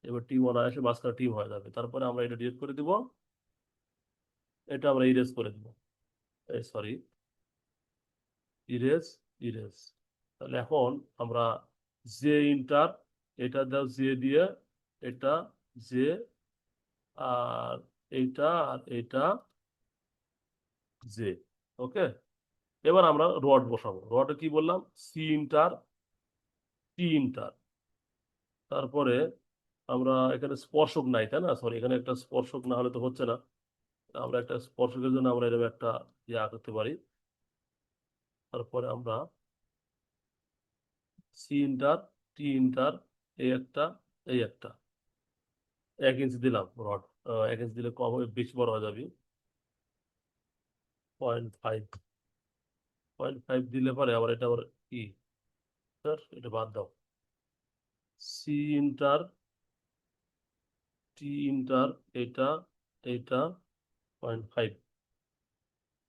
[SPEAKER 1] এবার টিম অনায়াসে মাঝখানে টিম হয়ে যাবে, তারপরে আমরা এটা ডিলিট করে দিব, এটা আমরা ইরেজ করে দিব, সরি ইরেজ, ইরেজ। তাহলে এখন আমরা জে ইন্টার, এটা দাও জে দিয়ে, এটা জে, আর এইটা আর এইটা জে, ওকে। এবার আমরা রড বসাবো, রড কি বললাম, সি ইন্টার, টি ইন্টার, তারপরে আমরা এখানে স্পর্শক নাই তাই না, সরি এখানে একটা স্পর্শক না হলে তো হচ্ছে না, আমরা একটা স্পর্শকের জন্য আমরা এরকম একটা ইয়ে করতে পারি। তারপরে আমরা সি ইন্টার, টি ইন্টার, এই একটা, এই একটা, 1 ইঞ্চি দিলাম রড, 1 ইঞ্চি দিলে কম হবে, বেশি বড় হয়ে যাবে, 0.5, 0.5 দিলে পরে আবার এটা আবার কি, স্যার এটা বাদ দাও, সি ইন্টার, টি ইন্টার, এটা, এটা 0.5।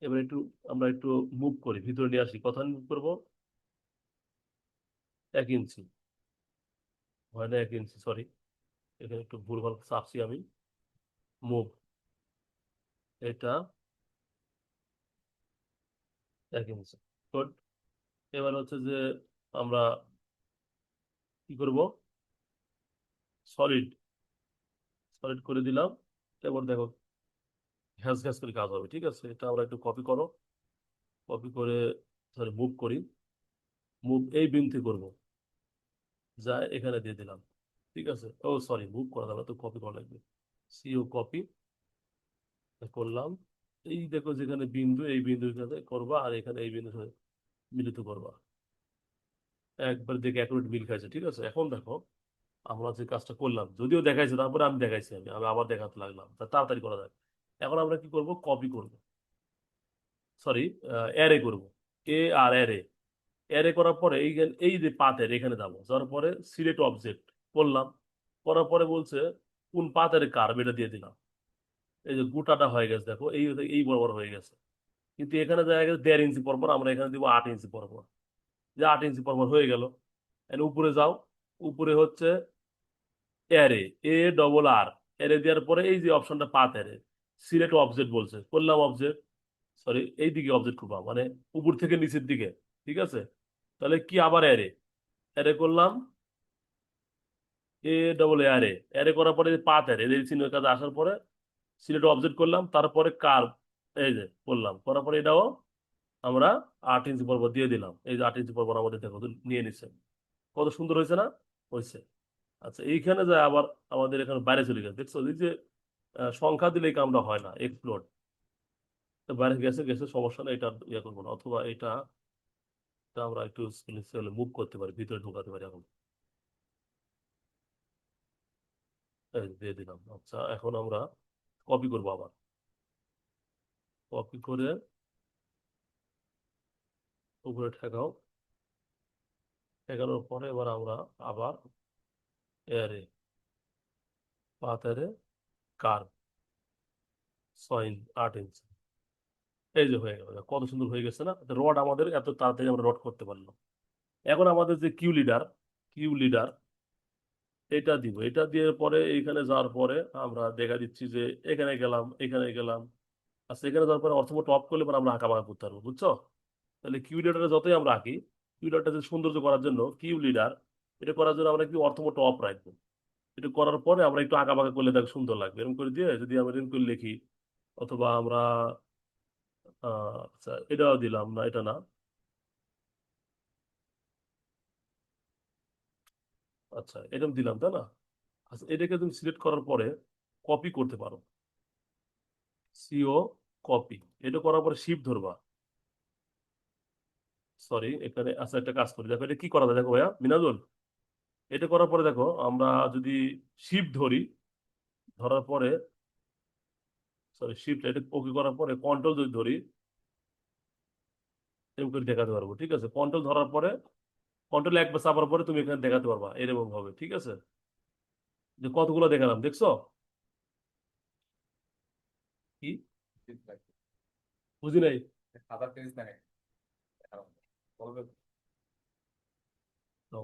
[SPEAKER 1] এবার একটু আমরা একটু মুভ করি, ভিতরে নিয়ে আসি, কথা মুভ করবো, 1 ইঞ্চি, হয় না 1 ইঞ্চি, সরি এখানে একটু ভুলভাল চাপছি আমি, মুভ, এটা 1 ইঞ্চি, গুড। এবার হচ্ছে যে আমরা কি করব, সলিড সলিড করে দিলাম। এবার দেখো ঘ্যাস ঘ্যাস করে কাজ হবে, ঠিক আছে। এটা আমরা একটু কপি করো, কপি করে, সরি মুভ করি, মুভ এই বিনতে করব, যা এখানে দিয়ে দিলাম, ঠিক আছে। ও সরি, মুভ করা যাবে না, তো কপি করা লাগবে। সিও কপি করলাম। এই দেখো যেখানে বিন্দু, এই বিন্দুর সাথে করবা, আর এখানে এই বিন্দুর সাথে মিলিত করবা, একবার দেখে অ্যাকুরেট মিল খাইছে, ঠিক আছে। এখন দেখো আমরা যে কাজটা করলাম, যদিও দেখাইছে, তারপরে আমি দেখাইছি, আমি আমি আবার দেখাতে লাগলাম, তা তাড়াতাড়ি করা যায়। এখন আমরা কি করব, কপি করব, সরি অ্যারে করব, এ আর অ্যারে। অ্যারে করার পরে এই যে পাতের এখানে যাবো, যাওয়ার পরে সিলেক্ট অবজেক্ট করলাম, করার পরে বলছে কোন পাতের কার্ভ, এটা দিয়ে দিলাম। এই যে গোটাটা হয়ে গেছে, দেখো এই এই বরাবর হয়ে গেছে। কিন্তু এখানে দেখা গেছে 1.5 ইঞ্চি পরপর, আমরা এখানে দিব 8 ইঞ্চি পরপর, যে 8 ইঞ্চি পরপর হয়ে গেল। এর উপরে যাও, উপরে হচ্ছে অ্যারে, ARR, অ্যারে দেওয়ার পরে এই যে অপশনটা পাত অ্যারে, সিলেক্ট অবজেক্ট বলছে, করলাম অবজেক্ট, সরি এই দিকে অবজেক্ট করবা, মানে উপর থেকে নিচের দিকে, ঠিক আছে। তাহলে কি, আবার অ্যারে, অ্যারে করলাম, ARR, অ্যারে করার পরে পাত অ্যারে, এই চিহ্নের কাছে আসার পরে সিলেক্ট অবজেক্ট করলাম, তারপরে কার্ভ, এই যে করলাম, করার পরে এটাও আমরা 8 ইঞ্চি পর্বত দিয়ে দিলাম। এই যে 8 ইঞ্চি পর্বত আমাদের দেখো তো নিয়ে নিচ্ছে, কত সুন্দর হয়েছে না, হয়েছে। আচ্ছা, এইখানে যায় আবার আমাদের এখানে বাইরে চলে গেছে, দেখছো এই যে সংখ্যা দিলে এই কামটা হয় না, এক্সপ্লোড, বাইরে গেছে গেছে, সমস্যা নেই, এটা ইয়ে করবো না, অথবা এটা এটা আমরা একটু মুভ করতে পারি, ভিতরে ঢোকাতে পারি এখন। এই যে দিয়ে দিলাম। আচ্ছা, এখন আমরা কপি করবো আবার, কপি করে উপরে ঠেকাও, ঠেকানোর পরে এবার আমরা আবার এয়ারে, পাত এয়ারে, কার্ভ, 8 ইঞ্চি, এই যে হয়ে গেল, কত সুন্দর হয়ে গেছে না। রড আমাদের এত তাড়াতাড়ি আমরা রড করতে পারলাম। এখন আমাদের যে কিউ লিডার এটা দিব, এটা দিয়ে পরে এইখানে যাওয়ার পরে আমরা দেখা দিচ্ছি যে এখানে গেলাম, এখানে গেলাম। আচ্ছা, এখানে যাওয়ার পরে অর্থমত অফ করলে পরে আমরা আঁকা বাঁকা করতে পারবো, বুঝছো। তাহলে কিউ লিডারে যতই আমরা আঁকি, কিউ লিডারটা যে সৌন্দর্য করার জন্য, কিউ লিডার এটা করার জন্য আমরা কি অর্থমত অফ রাখবো। এটা করার পরে আমরা একটু আঁকা বাঁকা করলে দেখ সুন্দর লাগবে, এরকম করে দিয়ে যদি আমরা এরকম করে লিখি, অথবা আমরা আচ্ছা এটাও দিলাম না, এটা না, আচ্ছা এরকম দিলাম, তাই না। আচ্ছা, এটাকে তুমি সিলেক্ট করার পরে কপি করতে পারো, সিও কপি, এটা করার পরে শিফট ধরবা, সরি এখানে, আচ্ছা একটা কাজ করি, দেখো এটা কি করা যায়, দেখো ভাইয়া মিনাজুল, এটা করার পরে দেখো আমরা যদি শিফট ধরি, ধরার পরে, সরি শিফট, এটা ওকে করার পরে কন্ট্রোল যদি ধরি, এরকম করে দেখাতে পারবো, ঠিক আছে। কন্ট্রোল ধরার পরে, কন্ট্রোল একবার চাপার পরে তুমি এখানে দেখাতে পারবা এরকম ভাবে, ঠিক আছে। যে কতগুলো দেখালাম, দেখছো কি, বুঝি নাই। ও,